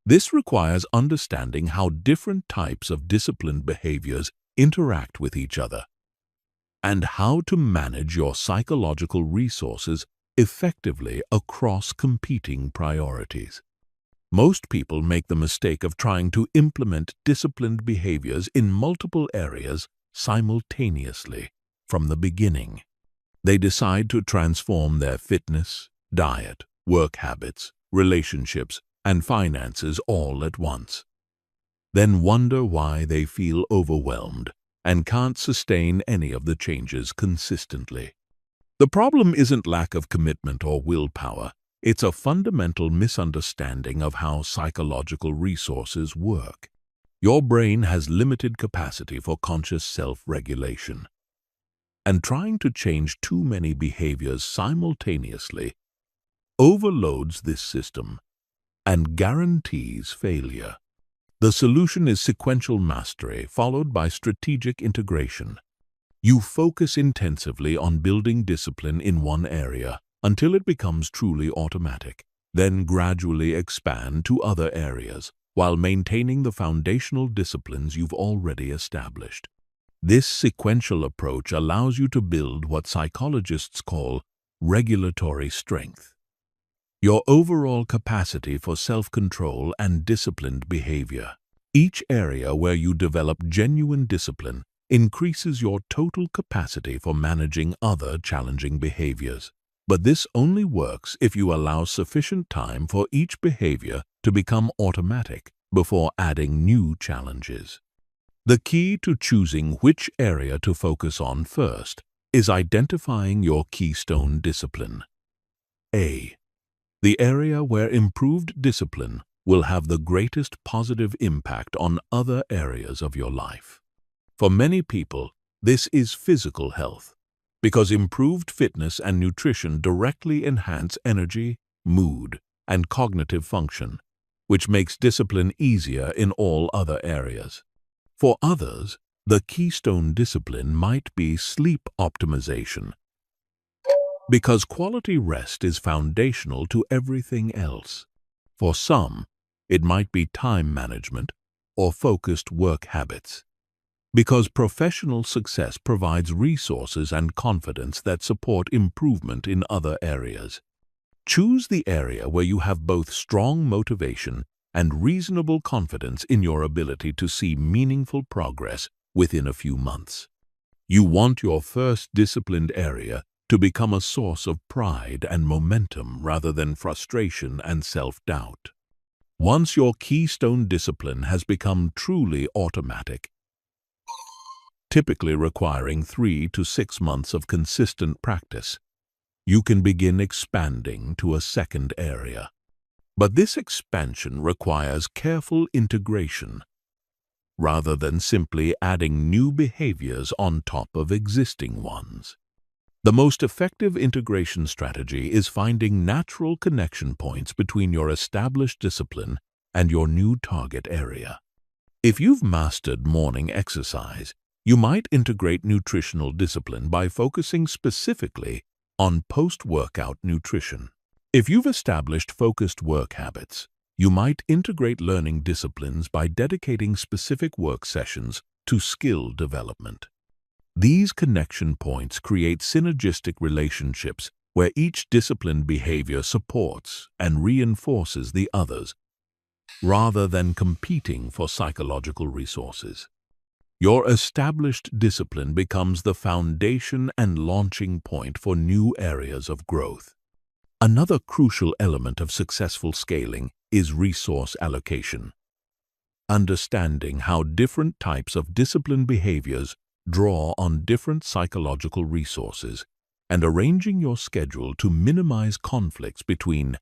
This requires understanding how different types of disciplined behaviors interact with each other, and how to manage your psychological resources effectively across competing priorities. Most people make the mistake of trying to implement disciplined behaviors in multiple areas simultaneously from the beginning. They decide to transform their fitness, diet, work habits, relationships, and finances all at once. Then wonder why they feel overwhelmed and can't sustain any of the changes consistently. The problem isn't lack of commitment or willpower. It's a fundamental misunderstanding of how psychological resources work. Your brain has limited capacity for conscious self-regulation, and trying to change too many behaviors simultaneously overloads this system and guarantees failure. The solution is sequential mastery followed by strategic integration. You focus intensively on building discipline in one area until it becomes truly automatic, then gradually expand to other areas while maintaining the foundational disciplines you've already established. This sequential approach allows you to build what psychologists call regulatory strength, your overall capacity for self-control and disciplined behavior. Each area where you develop genuine discipline increases your total capacity for managing other challenging behaviors. But this only works if you allow sufficient time for each behavior to become automatic before adding new challenges. The key to choosing which area to focus on first is identifying your keystone discipline. A. The area where improved discipline will have the greatest positive impact on other areas of your life. For many people, this is physical health, because improved fitness and nutrition directly enhance energy, mood, and cognitive function, which makes discipline easier in all other areas. For others, the keystone discipline might be sleep optimization, because quality rest is foundational to everything else. For some, it might be time management or focused work habits, because professional success provides resources and confidence that support improvement in other areas. Choose the area where you have both strong motivation and reasonable confidence in your ability to see meaningful progress within a few months. You want your first disciplined area to become a source of pride and momentum rather than frustration and self-doubt. Once your keystone discipline has become truly automatic, typically requiring 3 to 6 months of consistent practice, you can begin expanding to a second area. But this expansion requires careful integration, rather than simply adding new behaviors on top of existing ones. The most effective integration strategy is finding natural connection points between your established discipline and your new target area. If you've mastered morning exercise, you might integrate nutritional discipline by focusing specifically on post-workout nutrition. If you've established focused work habits, you might integrate learning disciplines by dedicating specific work sessions to skill development. These connection points create synergistic relationships where each disciplined behavior supports and reinforces the others, rather than competing for psychological resources. Your established discipline becomes the foundation and launching point for new areas of growth. Another crucial element of successful scaling is resource allocation. Understanding how different types of disciplined behaviors draw on different psychological resources and arranging your schedule to minimize conflicts between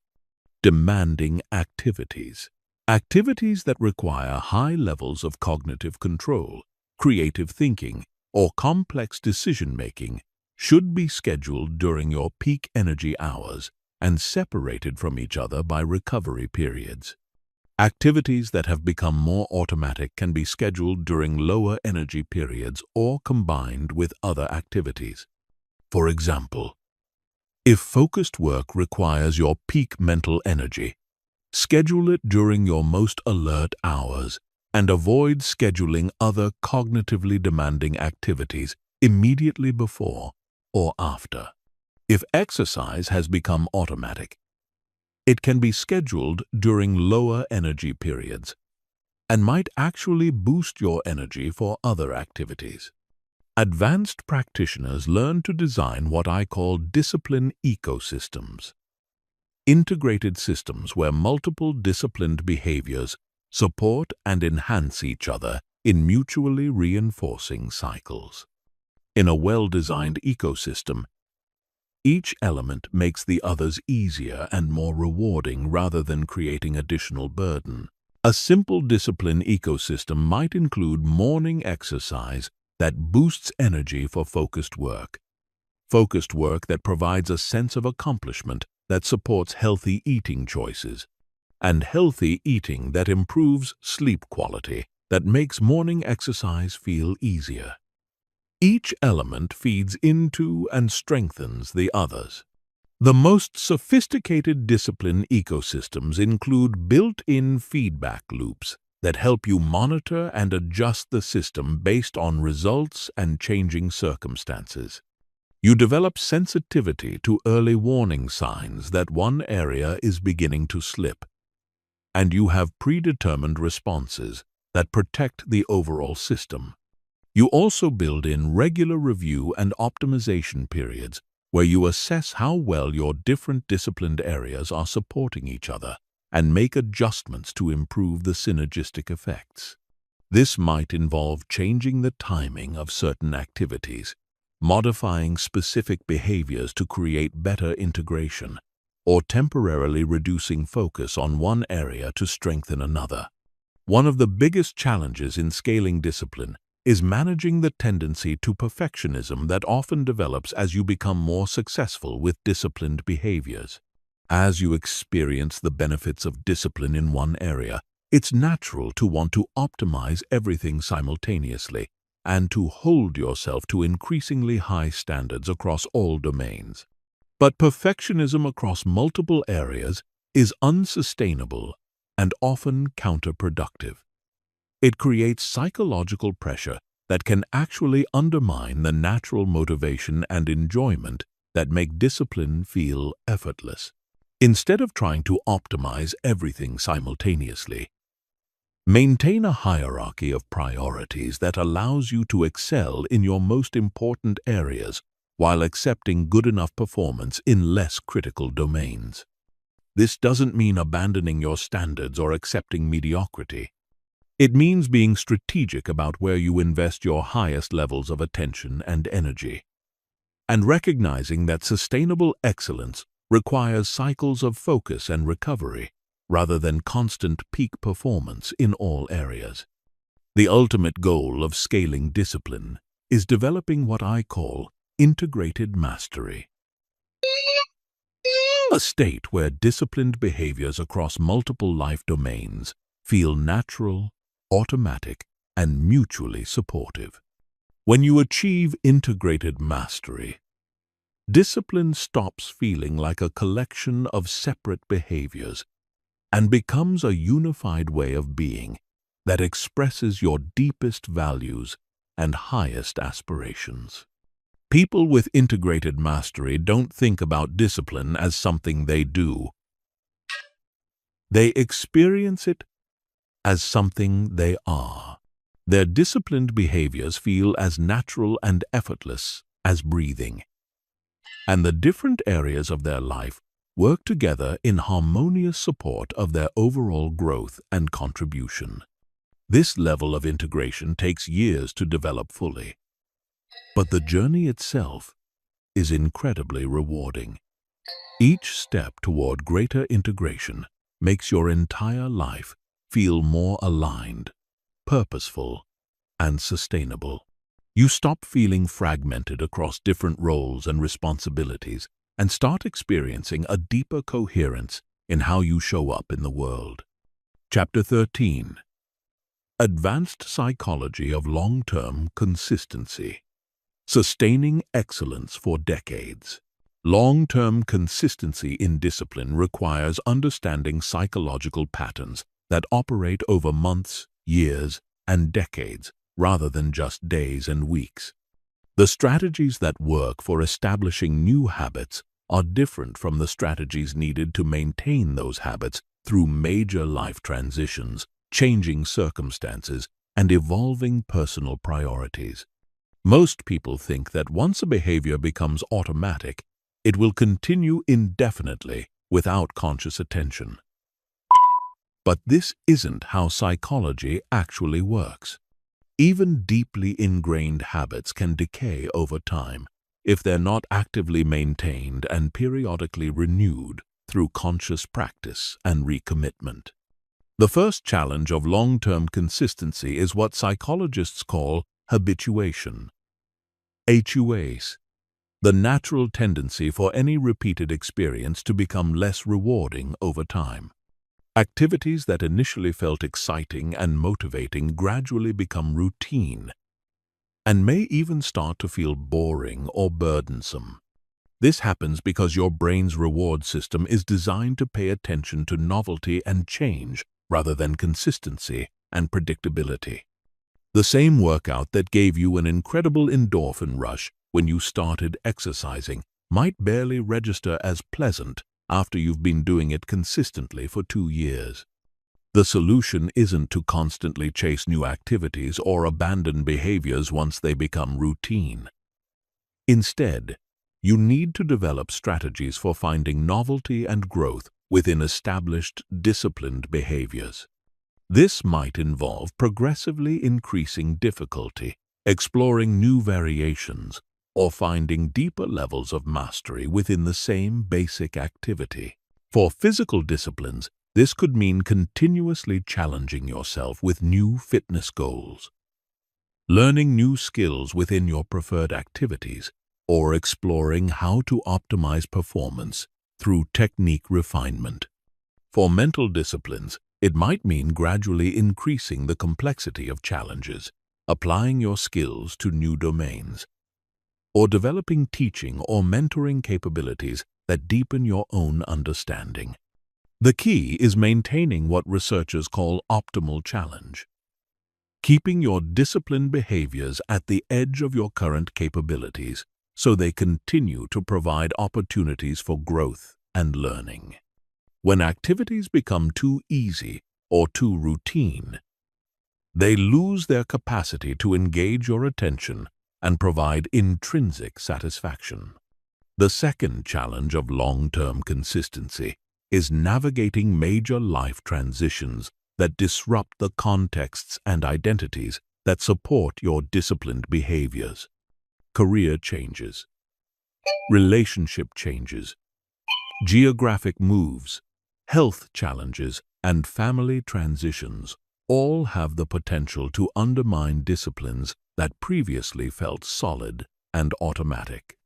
demanding activities. Activities that require high levels of cognitive control, creative thinking, or complex decision-making should be scheduled during your peak energy hours and separated from each other by recovery periods. Activities that have become more automatic can be scheduled during lower energy periods or combined with other activities. For example, if focused work requires your peak mental energy, schedule it during your most alert hours and avoid scheduling other cognitively demanding activities immediately before or after. If exercise has become automatic, it can be scheduled during lower energy periods and might actually boost your energy for other activities. Advanced practitioners learn to design what I call discipline ecosystems. Integrated systems where multiple disciplined behaviors support and enhance each other in mutually reinforcing cycles. In a well-designed ecosystem, each element makes the others easier and more rewarding rather than creating additional burden. A simple discipline ecosystem might include morning exercise that boosts energy for focused work that provides a sense of accomplishment that supports healthy eating choices, and healthy eating that improves sleep quality, that makes morning exercise feel easier. Each element feeds into and strengthens the others. The most sophisticated discipline ecosystems include built-in feedback loops that help you monitor and adjust the system based on results and changing circumstances. You develop sensitivity to early warning signs that one area is beginning to slip, and you have predetermined responses that protect the overall system. You also build in regular review and optimization periods where you assess how well your different disciplined areas are supporting each other and make adjustments to improve the synergistic effects. This might involve changing the timing of certain activities, modifying specific behaviors to create better integration, or temporarily reducing focus on one area to strengthen another. One of the biggest challenges in scaling discipline is managing the tendency to perfectionism that often develops as you become more successful with disciplined behaviors. As you experience the benefits of discipline in one area, it's natural to want to optimize everything simultaneously and to hold yourself to increasingly high standards across all domains. But perfectionism across multiple areas is unsustainable and often counterproductive. It creates psychological pressure that can actually undermine the natural motivation and enjoyment that make discipline feel effortless. Instead of trying to optimize everything simultaneously, maintain a hierarchy of priorities that allows you to excel in your most important areas while accepting good enough performance in less critical domains. This doesn't mean abandoning your standards or accepting mediocrity. It means being strategic about where you invest your highest levels of attention and energy, and recognizing that sustainable excellence requires cycles of focus and recovery rather than constant peak performance in all areas. The ultimate goal of scaling discipline is developing what I call integrated mastery, a state where disciplined behaviors across multiple life domains feel natural, automatic, and mutually supportive. When you achieve integrated mastery, discipline stops feeling like a collection of separate behaviors and becomes a unified way of being that expresses your deepest values and highest aspirations. People with integrated mastery don't think about discipline as something they do. They experience it as something they are. Their disciplined behaviors feel as natural and effortless as breathing, and the different areas of their life work together in harmonious support of their overall growth and contribution. This level of integration takes years to develop fully, but the journey itself is incredibly rewarding. Each step toward greater integration makes your entire life feel more aligned, purposeful, and sustainable. You stop feeling fragmented across different roles and responsibilities and start experiencing a deeper coherence in how you show up in the world. Chapter 13. Advanced Psychology of Long-Term Consistency. Sustaining excellence for decades. Long-term consistency in discipline requires understanding psychological patterns that operate over months, years, and decades rather than just days and weeks. The strategies that work for establishing new habits are different from the strategies needed to maintain those habits through major life transitions, changing circumstances, and evolving personal priorities. Most people think that once a behavior becomes automatic, it will continue indefinitely without conscious attention. But this isn't how psychology actually works. Even deeply ingrained habits can decay over time if they're not actively maintained and periodically renewed through conscious practice and recommitment. The first challenge of long-term consistency is what psychologists call habituation. HUAs, the natural tendency for any repeated experience to become less rewarding over time. Activities that initially felt exciting and motivating gradually become routine and may even start to feel boring or burdensome. This happens because your brain's reward system is designed to pay attention to novelty and change rather than consistency and predictability. The same workout that gave you an incredible endorphin rush when you started exercising might barely register as pleasant after you've been doing it consistently for 2 years. The solution isn't to constantly chase new activities or abandon behaviors once they become routine. Instead, you need to develop strategies for finding novelty and growth within established, disciplined behaviors. This might involve progressively increasing difficulty, exploring new variations, or finding deeper levels of mastery within the same basic activity. For physical disciplines, this could mean continuously challenging yourself with new fitness goals, learning new skills within your preferred activities, or exploring how to optimize performance through technique refinement. For mental disciplines, it might mean gradually increasing the complexity of challenges, applying your skills to new domains, or developing teaching or mentoring capabilities that deepen your own understanding. The key is maintaining what researchers call optimal challenge, keeping your disciplined behaviors at the edge of your current capabilities so they continue to provide opportunities for growth and learning. When activities become too easy or too routine, they lose their capacity to engage your attention and provide intrinsic satisfaction. The second challenge of long-term consistency is navigating major life transitions that disrupt the contexts and identities that support your disciplined behaviors. Career changes, relationship changes, geographic moves, health challenges, and family transitions all have the potential to undermine disciplines that previously felt solid and automatic.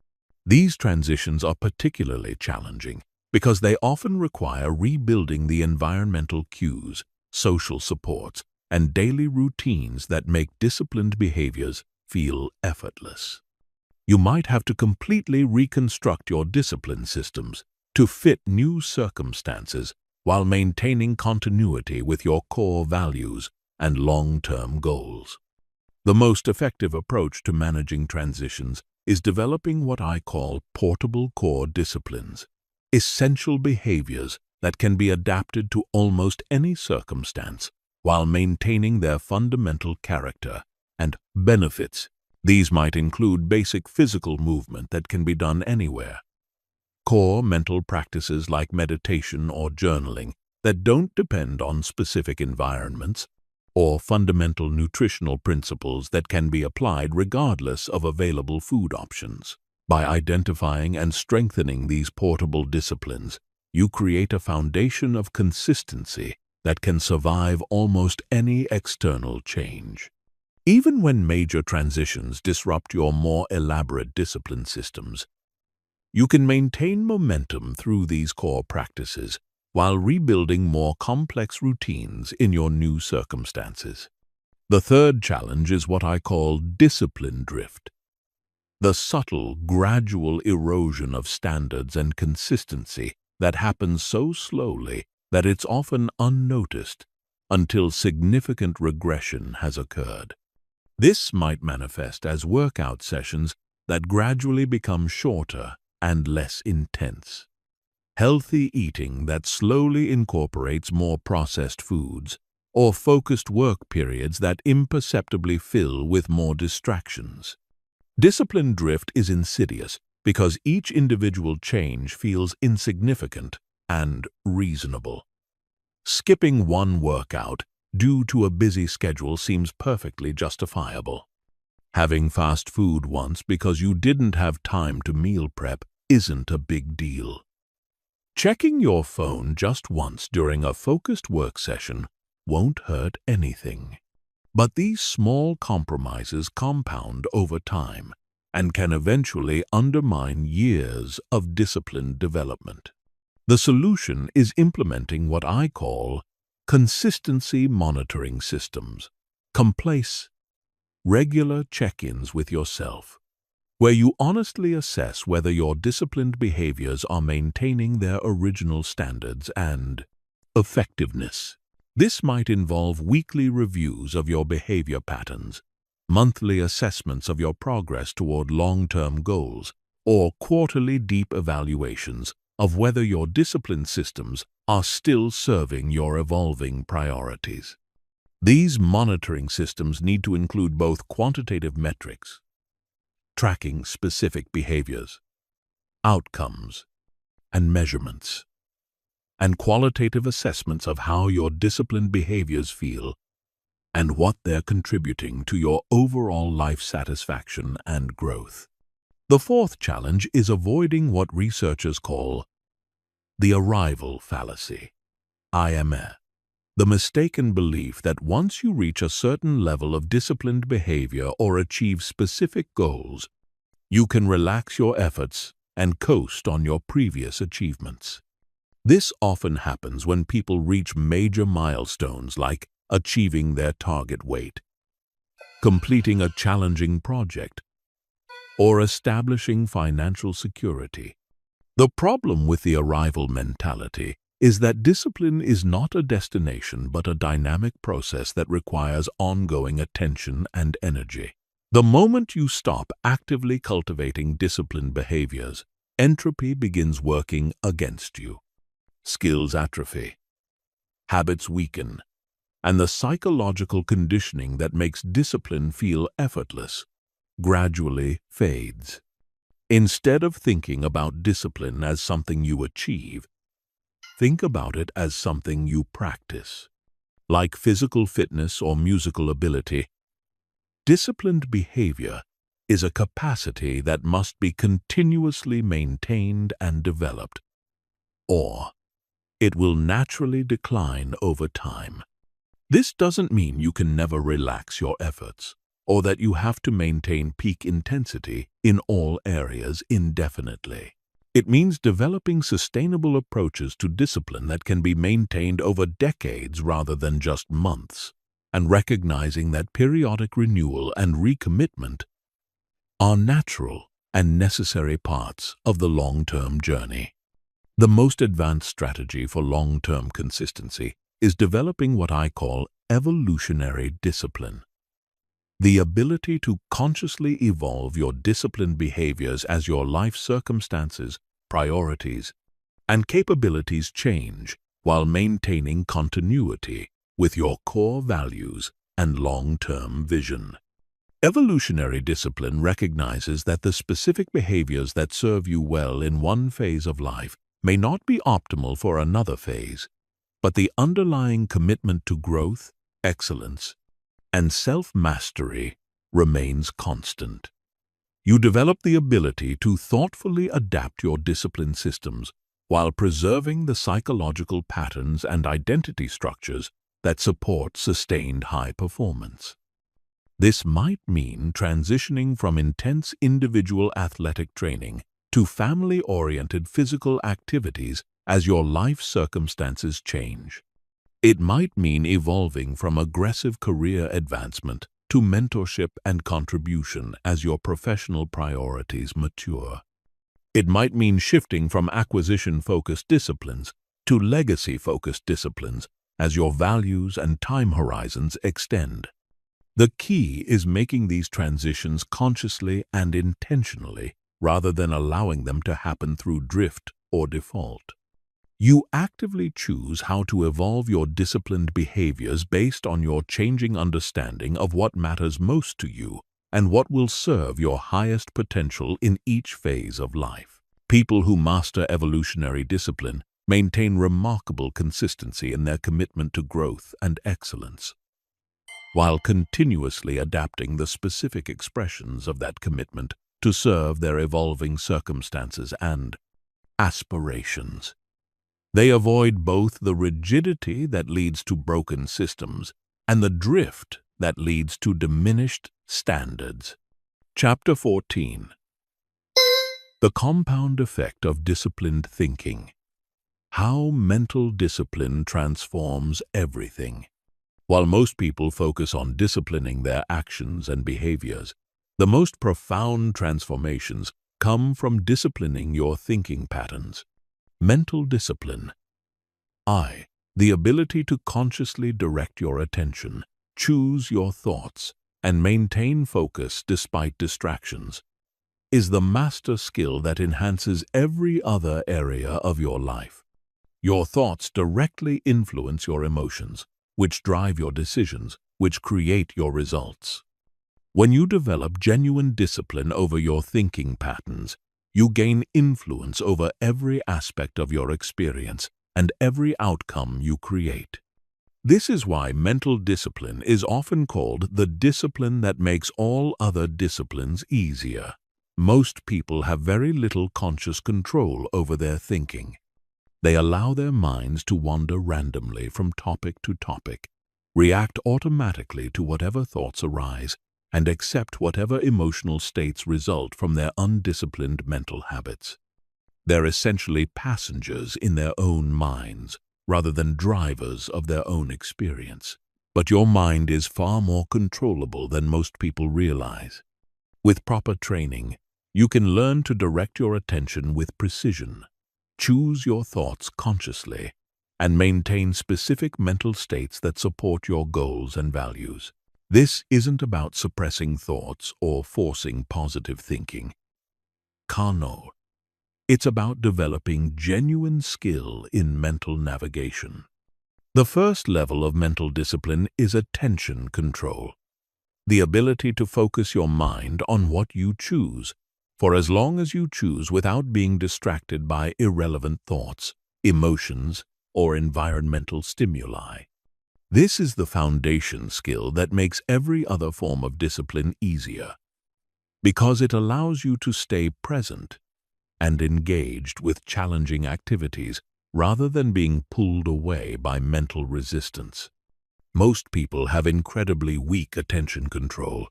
These transitions are particularly challenging because they often require rebuilding the environmental cues, social supports, and daily routines that make disciplined behaviors feel effortless. You might have to completely reconstruct your discipline systems to fit new circumstances while maintaining continuity with your core values and long-term goals. The most effective approach to managing transitions is developing what I call portable core disciplines, essential behaviors that can be adapted to almost any circumstance while maintaining their fundamental character and benefits. These might include basic physical movement that can be done anywhere, core mental practices like meditation or journaling that don't depend on specific environments, or fundamental nutritional principles that can be applied regardless of available food options. By identifying and strengthening these portable disciplines, you create a foundation of consistency that can survive almost any external change. Even when major transitions disrupt your more elaborate discipline systems, you can maintain momentum through these core practices while rebuilding more complex routines in your new circumstances. The third challenge is what I call discipline drift, the subtle, gradual erosion of standards and consistency that happens so slowly that it's often unnoticed until significant regression has occurred. This might manifest as workout sessions that gradually become shorter and less intense, healthy eating that slowly incorporates more processed foods, or focused work periods that imperceptibly fill with more distractions. Discipline drift is insidious because each individual change feels insignificant and reasonable. Skipping one workout due to a busy schedule seems perfectly justifiable. Having fast food once because you didn't have time to meal prep isn't a big deal. Checking your phone just once during a focused work session won't hurt anything. But these small compromises compound over time and can eventually undermine years of disciplined development. The solution is implementing what I call consistency monitoring systems. Regular check-ins with yourself, where you honestly assess whether your disciplined behaviors are maintaining their original standards and effectiveness. This might involve weekly reviews of your behavior patterns, monthly assessments of your progress toward long-term goals, or quarterly deep evaluations of whether your discipline systems are still serving your evolving priorities. These monitoring systems need to include both quantitative metrics, tracking specific behaviors, outcomes, and measurements, and qualitative assessments of how your disciplined behaviors feel and what they're contributing to your overall life satisfaction and growth. The fourth challenge is avoiding what researchers call the arrival fallacy, IMF. The mistaken belief that once you reach a certain level of disciplined behavior or achieve specific goals, you can relax your efforts and coast on your previous achievements. This often happens when people reach major milestones like achieving their target weight, completing a challenging project, or establishing financial security. The problem with the arrival mentality is that discipline is not a destination but a dynamic process that requires ongoing attention and energy. The moment you stop actively cultivating disciplined behaviors, entropy begins working against you. Skills atrophy, habits weaken, and the psychological conditioning that makes discipline feel effortless gradually fades. Instead of thinking about discipline as something you achieve, think about it as something you practice. Like physical fitness or musical ability, disciplined behavior is a capacity that must be continuously maintained and developed, or it will naturally decline over time. This doesn't mean you can never relax your efforts, or that you have to maintain peak intensity in all areas indefinitely. It means developing sustainable approaches to discipline that can be maintained over decades rather than just months, and recognizing that periodic renewal and recommitment are natural and necessary parts of the long-term journey. The most advanced strategy for long-term consistency is developing what I call evolutionary discipline. The ability to consciously evolve your disciplined behaviors as your life circumstances, priorities, and capabilities change while maintaining continuity with your core values and long-term vision. Evolutionary discipline recognizes that the specific behaviors that serve you well in one phase of life may not be optimal for another phase, but the underlying commitment to growth, excellence, and self-mastery remains constant. You develop the ability to thoughtfully adapt your discipline systems while preserving the psychological patterns and identity structures that support sustained high performance. This might mean transitioning from intense individual athletic training to family-oriented physical activities as your life circumstances change. It might mean evolving from aggressive career advancement to mentorship and contribution as your professional priorities mature. It might mean shifting from acquisition-focused disciplines to legacy-focused disciplines as your values and time horizons extend. The key is making these transitions consciously and intentionally rather than allowing them to happen through drift or default. You actively choose how to evolve your disciplined behaviors based on your changing understanding of what matters most to you and what will serve your highest potential in each phase of life. People who master evolutionary discipline maintain remarkable consistency in their commitment to growth and excellence, while continuously adapting the specific expressions of that commitment to serve their evolving circumstances and aspirations. They avoid both the rigidity that leads to broken systems and the drift that leads to diminished standards. Chapter 14. The compound effect of disciplined thinking. How mental discipline transforms everything. While most people focus on disciplining their actions and behaviors, the most profound transformations come from disciplining your thinking patterns. Mental discipline. The ability to consciously direct your attention, choose your thoughts, and maintain focus despite distractions, is the master skill that enhances every other area of your life. Your thoughts directly influence your emotions, which drive your decisions, which create your results. When you develop genuine discipline over your thinking patterns, you gain influence over every aspect of your experience and every outcome you create. This is why mental discipline is often called the discipline that makes all other disciplines easier. Most people have very little conscious control over their thinking. They allow their minds to wander randomly from topic to topic, react automatically to whatever thoughts arise, and accept whatever emotional states result from their undisciplined mental habits. They're essentially passengers in their own minds, rather than drivers of their own experience. But your mind is far more controllable than most people realize. With proper training, you can learn to direct your attention with precision, choose your thoughts consciously, and maintain specific mental states that support your goals and values. This isn't about suppressing thoughts or forcing positive thinking. No. It's about developing genuine skill in mental navigation. The first level of mental discipline is attention control. the ability to focus your mind on what you choose, for as long as you choose without being distracted by irrelevant thoughts, emotions, or environmental stimuli. This is the foundation skill that makes every other form of discipline easier, because it allows you to stay present and engaged with challenging activities rather than being pulled away by mental resistance. Most people have incredibly weak attention control.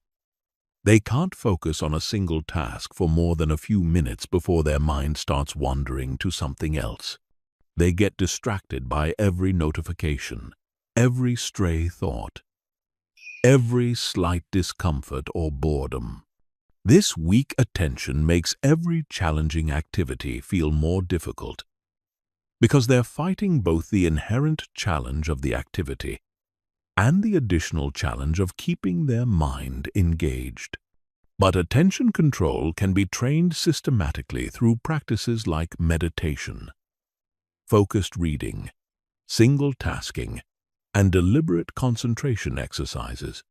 They can't focus on a single task for more than a few minutes before their mind starts wandering to something else. They get distracted by every notification, every stray thought, every slight discomfort or boredom. This weak attention makes every challenging activity feel more difficult because they're fighting both the inherent challenge of the activity and the additional challenge of keeping their mind engaged. But attention control can be trained systematically through practices like meditation, focused reading, single tasking, and deliberate concentration exercises.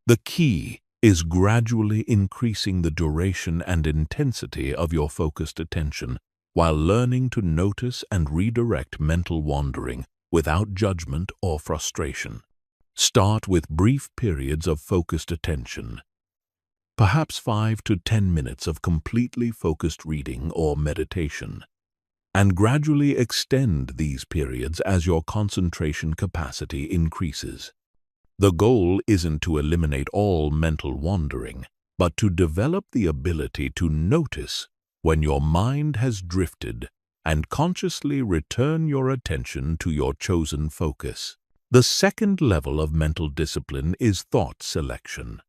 The key is gradually increasing the duration and intensity of your focused attention while learning to notice and redirect mental wandering without judgment or frustration. Start with brief periods of focused attention, perhaps 5 to 10 minutes of completely focused reading or meditation, and gradually extend these periods as your concentration capacity increases. The goal isn't to eliminate all mental wandering, but to develop the ability to notice when your mind has drifted and consciously return your attention to your chosen focus. The second level of mental discipline is thought selection.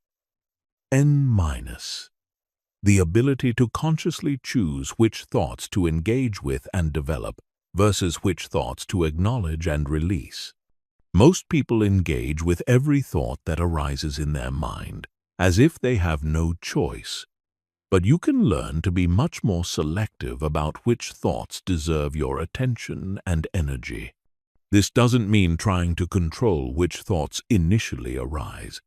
N-, the ability to consciously choose which thoughts to engage with and develop versus which thoughts to acknowledge and release. Most people engage with every thought that arises in their mind, as if they have no choice. But you can learn to be much more selective about which thoughts deserve your attention and energy. This doesn't mean trying to control which thoughts initially arise.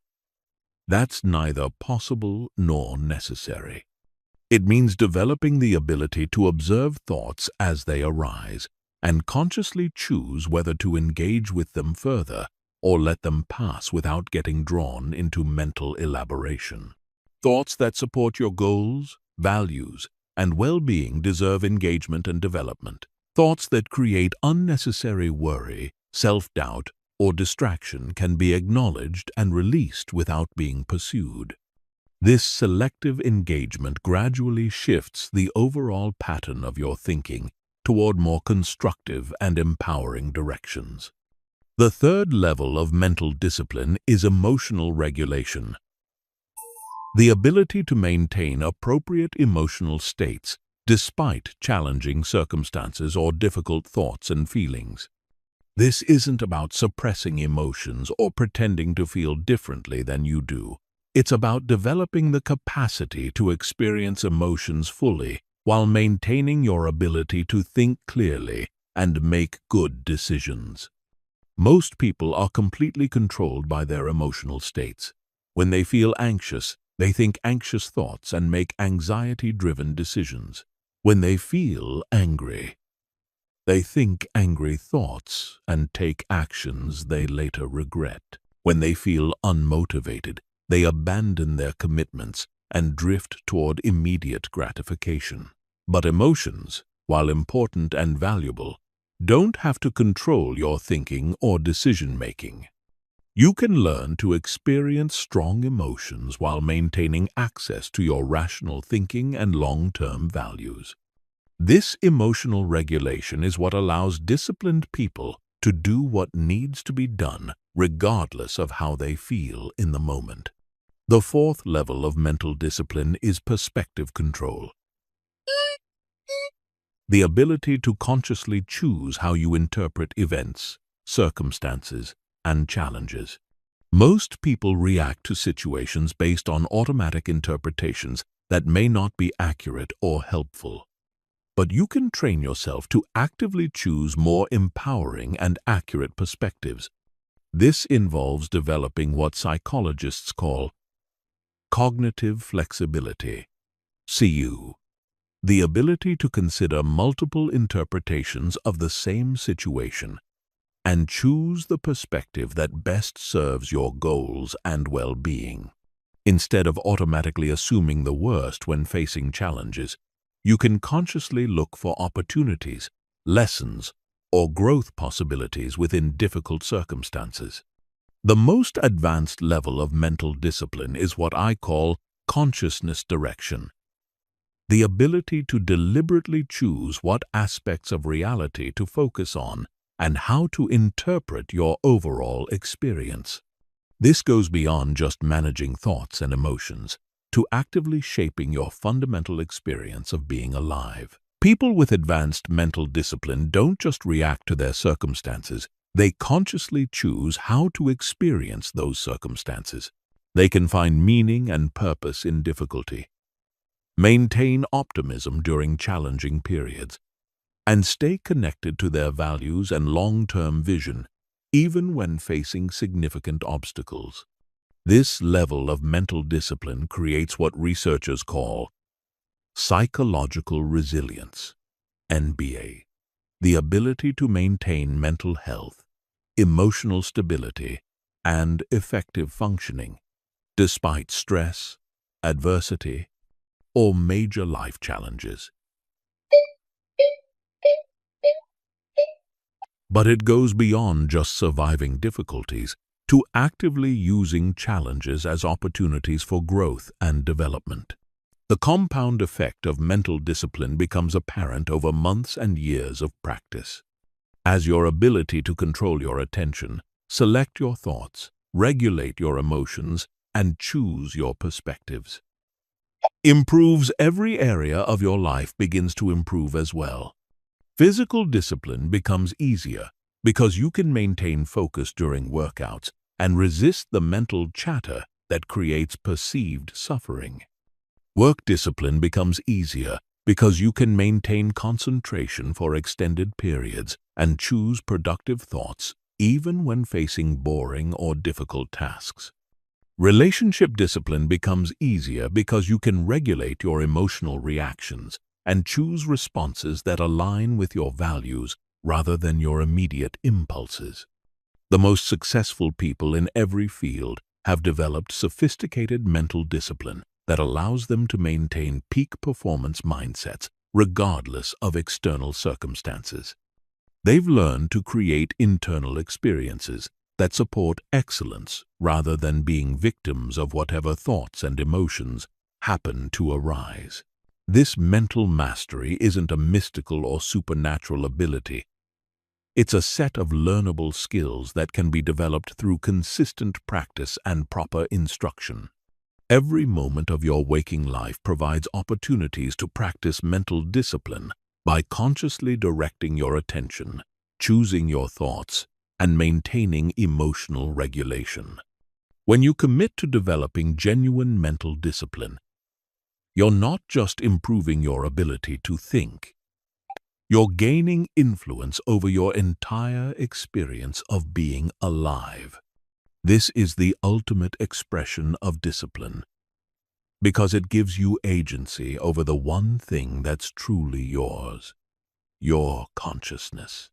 That's neither possible nor necessary. It means developing the ability to observe thoughts as they arise and consciously choose whether to engage with them further or let them pass without getting drawn into mental elaboration. Thoughts that support your goals, values, and well-being deserve engagement and development. Thoughts that create unnecessary worry, self-doubt, or distraction can be acknowledged and released without being pursued. This selective engagement gradually shifts the overall pattern of your thinking toward more constructive and empowering directions. The third level of mental discipline is emotional regulation. The ability to maintain appropriate emotional states despite challenging circumstances or difficult thoughts and feelings. This isn't about suppressing emotions or pretending to feel differently than you do. It's about developing the capacity to experience emotions fully while maintaining your ability to think clearly and make good decisions. Most people are completely controlled by their emotional states. When they feel anxious, they think anxious thoughts and make anxiety-driven decisions. When they feel angry, they think angry thoughts and take actions they later regret. When they feel unmotivated, they abandon their commitments and drift toward immediate gratification. But emotions, while important and valuable, don't have to control your thinking or decision-making. You can learn to experience strong emotions while maintaining access to your rational thinking and long-term values. This emotional regulation is what allows disciplined people to do what needs to be done regardless of how they feel in the moment. The fourth level of mental discipline is perspective control. The ability to consciously choose how you interpret events, circumstances, and challenges. Most people react to situations based on automatic interpretations that may not be accurate or helpful. But you can train yourself to actively choose more empowering and accurate perspectives. This involves developing what psychologists call Cognitive flexibility. CU. The ability to consider multiple interpretations of the same situation and choose the perspective that best serves your goals and well-being. Instead of automatically assuming the worst when facing challenges, you can consciously look for opportunities, lessons, or growth possibilities within difficult circumstances. The most advanced level of mental discipline is what I call consciousness direction. The ability to deliberately choose what aspects of reality to focus on and how to interpret your overall experience. This goes beyond just managing thoughts and emotions to actively shaping your fundamental experience of being alive. People with advanced mental discipline don't just react to their circumstances, they consciously choose how to experience those circumstances. They can find meaning and purpose in difficulty, maintain optimism during challenging periods, and stay connected to their values and long-term vision, even when facing significant obstacles. This level of mental discipline creates what researchers call psychological resilience, NBA, the ability to maintain mental health, emotional stability, and effective functioning, despite stress, adversity, or major life challenges. But it goes beyond just surviving difficulties to actively using challenges as opportunities for growth and development. The compound effect of mental discipline becomes apparent over months and years of practice. As your ability to control your attention, select your thoughts, regulate your emotions, and choose your perspectives improves, every area of your life begins to improve as well. Physical discipline becomes easier because you can maintain focus during workouts and resist the mental chatter that creates perceived suffering. Work discipline becomes easier because you can maintain concentration for extended periods and choose productive thoughts even when facing boring or difficult tasks. Relationship discipline becomes easier because you can regulate your emotional reactions and choose responses that align with your values rather than your immediate impulses. The most successful people in every field have developed sophisticated mental discipline that allows them to maintain peak performance mindsets regardless of external circumstances. They've learned to create internal experiences that support excellence rather than being victims of whatever thoughts and emotions happen to arise. This mental mastery isn't a mystical or supernatural ability. It's a set of learnable skills that can be developed through consistent practice and proper instruction. Every moment of your waking life provides opportunities to practice mental discipline by consciously directing your attention, choosing your thoughts, and maintaining emotional regulation. When you commit to developing genuine mental discipline, you're not just improving your ability to think. You're gaining influence over your entire experience of being alive. This is the ultimate expression of discipline, because it gives you agency over the one thing that's truly yours, your consciousness.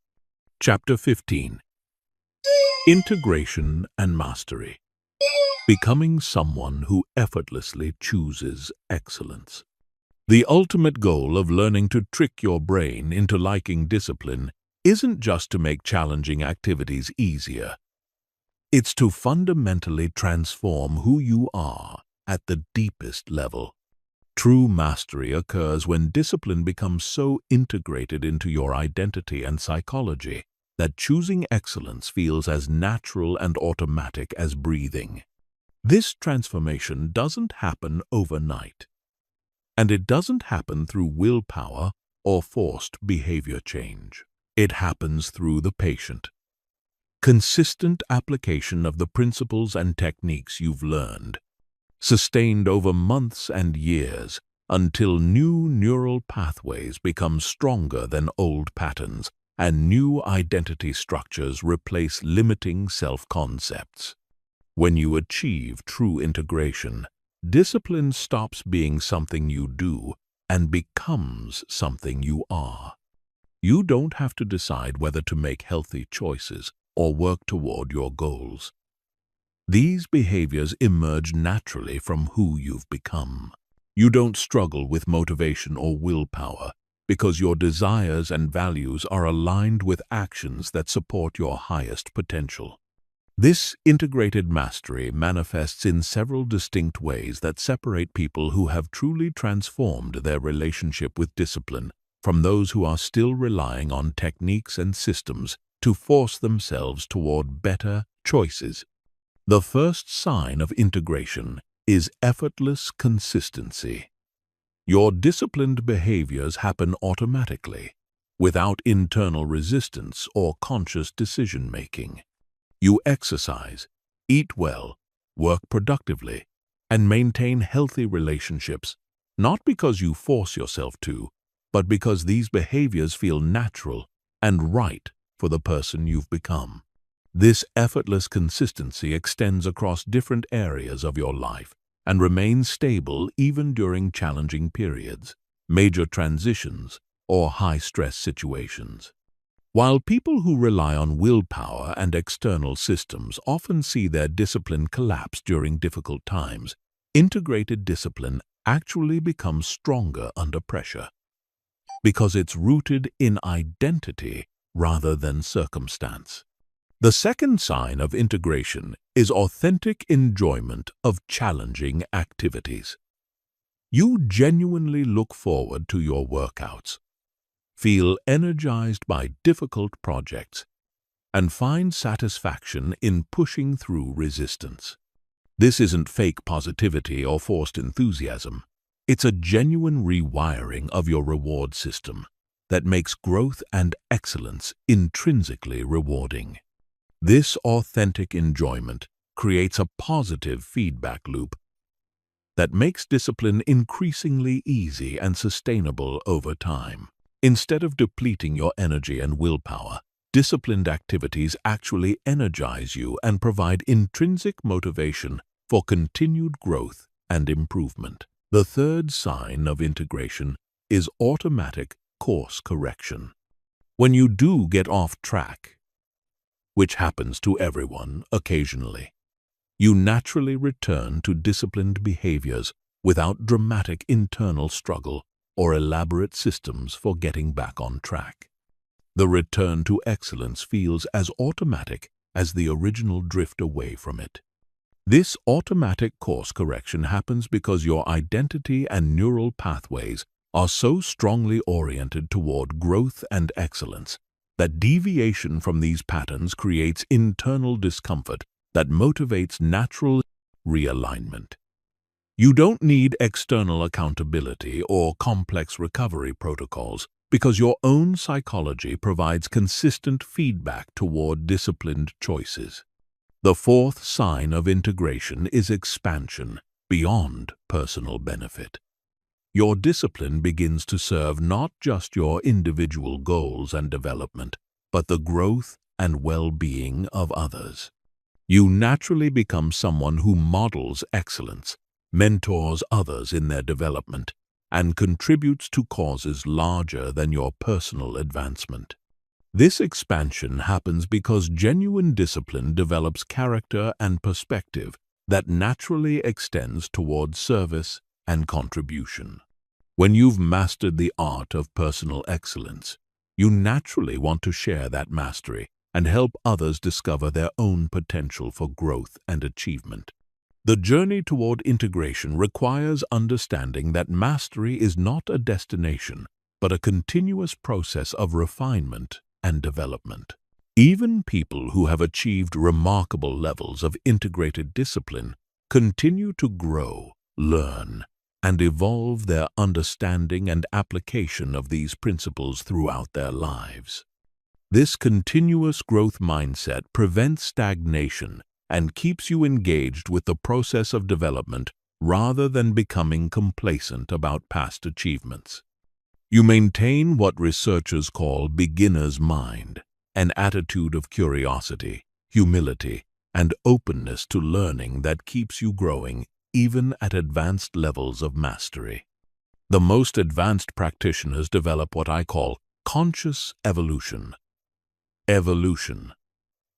Chapter 15. Integration and Mastery. Becoming someone who effortlessly chooses excellence. The ultimate goal of learning to trick your brain into liking discipline isn't just to make challenging activities easier. It's to fundamentally transform who you are at the deepest level. True mastery occurs when discipline becomes so integrated into your identity and psychology that choosing excellence feels as natural and automatic as breathing. This transformation doesn't happen overnight, and it doesn't happen through willpower or forced behavior change. It happens through the patient, consistent application of the principles and techniques you've learned, sustained over months and years until new neural pathways become stronger than old patterns and new identity structures replace limiting self-concepts. When you achieve true integration, discipline stops being something you do and becomes something you are. You don't have to decide whether to make healthy choices or work toward your goals. These behaviors emerge naturally from who you've become. You don't struggle with motivation or willpower because your desires and values are aligned with actions that support your highest potential. This integrated mastery manifests in several distinct ways that separate people who have truly transformed their relationship with discipline from those who are still relying on techniques and systems to force themselves toward better choices. The first sign of integration is effortless consistency. Your disciplined behaviors happen automatically, without internal resistance or conscious decision-making. You exercise, eat well, work productively, and maintain healthy relationships, not because you force yourself to, but because these behaviors feel natural and right for the person you've become. This effortless consistency extends across different areas of your life and remains stable even during challenging periods, major transitions, or high-stress situations. While people who rely on willpower and external systems often see their discipline collapse during difficult times, integrated discipline actually becomes stronger under pressure because it's rooted in identity rather than circumstance. The second sign of integration is authentic enjoyment of challenging activities. You genuinely look forward to your workouts, feel energized by difficult projects, and find satisfaction in pushing through resistance. This isn't fake positivity or forced enthusiasm. It's a genuine rewiring of your reward system that makes growth and excellence intrinsically rewarding. This authentic enjoyment creates a positive feedback loop that makes discipline increasingly easy and sustainable over time. Instead of depleting your energy and willpower, disciplined activities actually energize you and provide intrinsic motivation for continued growth and improvement. The third sign of integration is automatic course correction. When you do get off track, which happens to everyone occasionally, you naturally return to disciplined behaviors without dramatic internal struggle or elaborate systems for getting back on track. The return to excellence feels as automatic as the original drift away from it. This automatic course correction happens because your identity and neural pathways are so strongly oriented toward growth and excellence that deviation from these patterns creates internal discomfort that motivates natural realignment. You don't need external accountability or complex recovery protocols because your own psychology provides consistent feedback toward disciplined choices. The fourth sign of integration is expansion beyond personal benefit. Your discipline begins to serve not just your individual goals and development, but the growth and well-being of others. You naturally become someone who models excellence, mentors others in their development, and contributes to causes larger than your personal advancement. This expansion happens because genuine discipline develops character and perspective that naturally extends toward service and contribution. When you've mastered the art of personal excellence, you naturally want to share that mastery and help others discover their own potential for growth and achievement. The journey toward integration requires understanding that mastery is not a destination, but a continuous process of refinement and development. Even people who have achieved remarkable levels of integrated discipline continue to grow, learn, and evolve their understanding and application of these principles throughout their lives. This continuous growth mindset prevents stagnation and keeps you engaged with the process of development rather than becoming complacent about past achievements. You maintain what researchers call beginner's mind, an attitude of curiosity, humility, and openness to learning that keeps you growing even at advanced levels of mastery. The most advanced practitioners develop what I call conscious evolution. Evolution,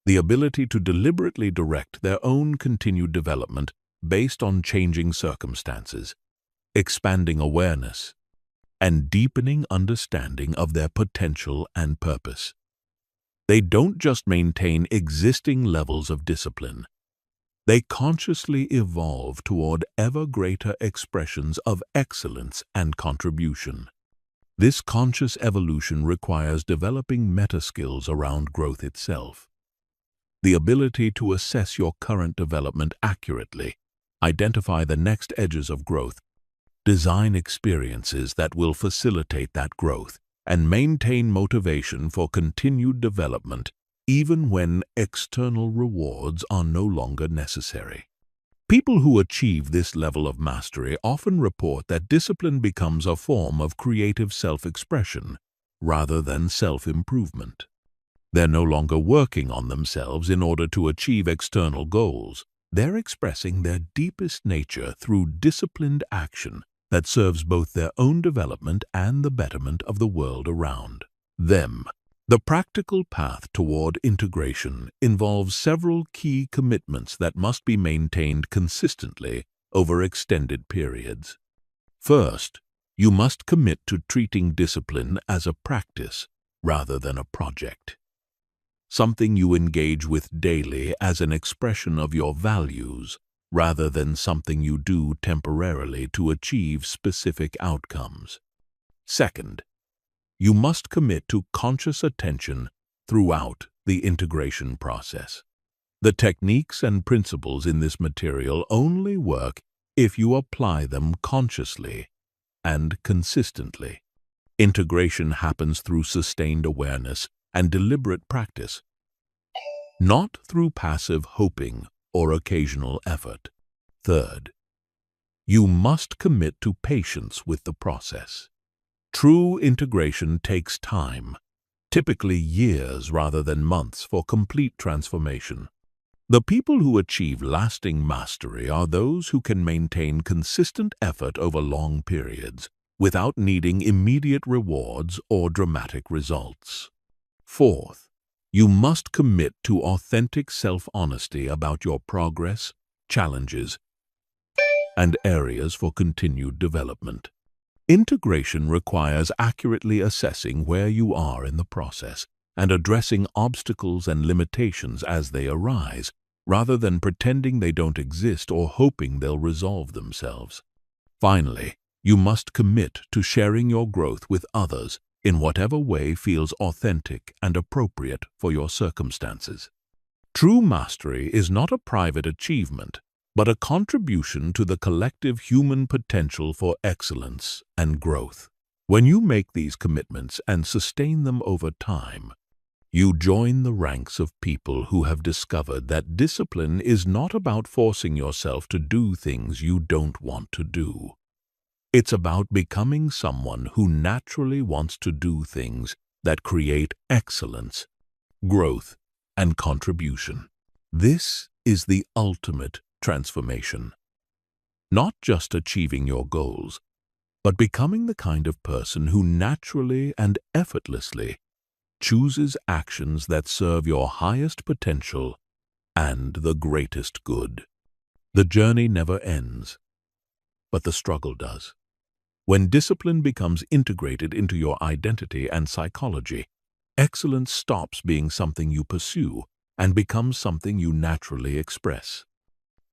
the ability to deliberately direct their own continued development based on changing circumstances, expanding awareness, and deepening understanding of their potential and purpose. They don't just maintain existing levels of discipline. They consciously evolve toward ever greater expressions of excellence and contribution. This conscious evolution requires developing meta-skills around growth itself. The ability to assess your current development accurately, identify the next edges of growth, design experiences that will facilitate that growth, and maintain motivation for continued development even when external rewards are no longer necessary. People who achieve this level of mastery often report that discipline becomes a form of creative self-expression rather than self-improvement. They're no longer working on themselves in order to achieve external goals. They're expressing their deepest nature through disciplined action that serves both their own development and the betterment of the world around them. The practical path toward integration involves several key commitments that must be maintained consistently over extended periods. First, you must commit to treating discipline as a practice rather than a project, something you engage with daily as an expression of your values rather than something you do temporarily to achieve specific outcomes. Second, you must commit to conscious attention throughout the integration process. The techniques and principles in this material only work if you apply them consciously and consistently. Integration happens through sustained awareness and deliberate practice, not through passive hoping or occasional effort. Third, you must commit to patience with the process. True integration takes time, typically years rather than months, for complete transformation. The people who achieve lasting mastery are those who can maintain consistent effort over long periods without needing immediate rewards or dramatic results. Fourth, you must commit to authentic self-honesty about your progress, challenges, and areas for continued development. Integration requires accurately assessing where you are in the process and addressing obstacles and limitations as they arise, rather than pretending they don't exist or hoping they'll resolve themselves. Finally, you must commit to sharing your growth with others in whatever way feels authentic and appropriate for your circumstances. True mastery is not a private achievement, but a contribution to the collective human potential for excellence and growth. When you make these commitments and sustain them over time, you join the ranks of people who have discovered that discipline is not about forcing yourself to do things you don't want to do. It's about becoming someone who naturally wants to do things that create excellence, growth, and contribution. This is the ultimate transformation. Not just achieving your goals, but becoming the kind of person who naturally and effortlessly chooses actions that serve your highest potential and the greatest good. The journey never ends, but the struggle does. When discipline becomes integrated into your identity and psychology, excellence stops being something you pursue and becomes something you naturally express.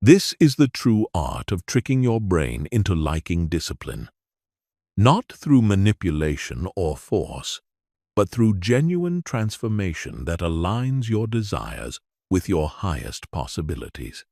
This is the true art of tricking your brain into liking discipline, not through manipulation or force, but through genuine transformation that aligns your desires with your highest possibilities.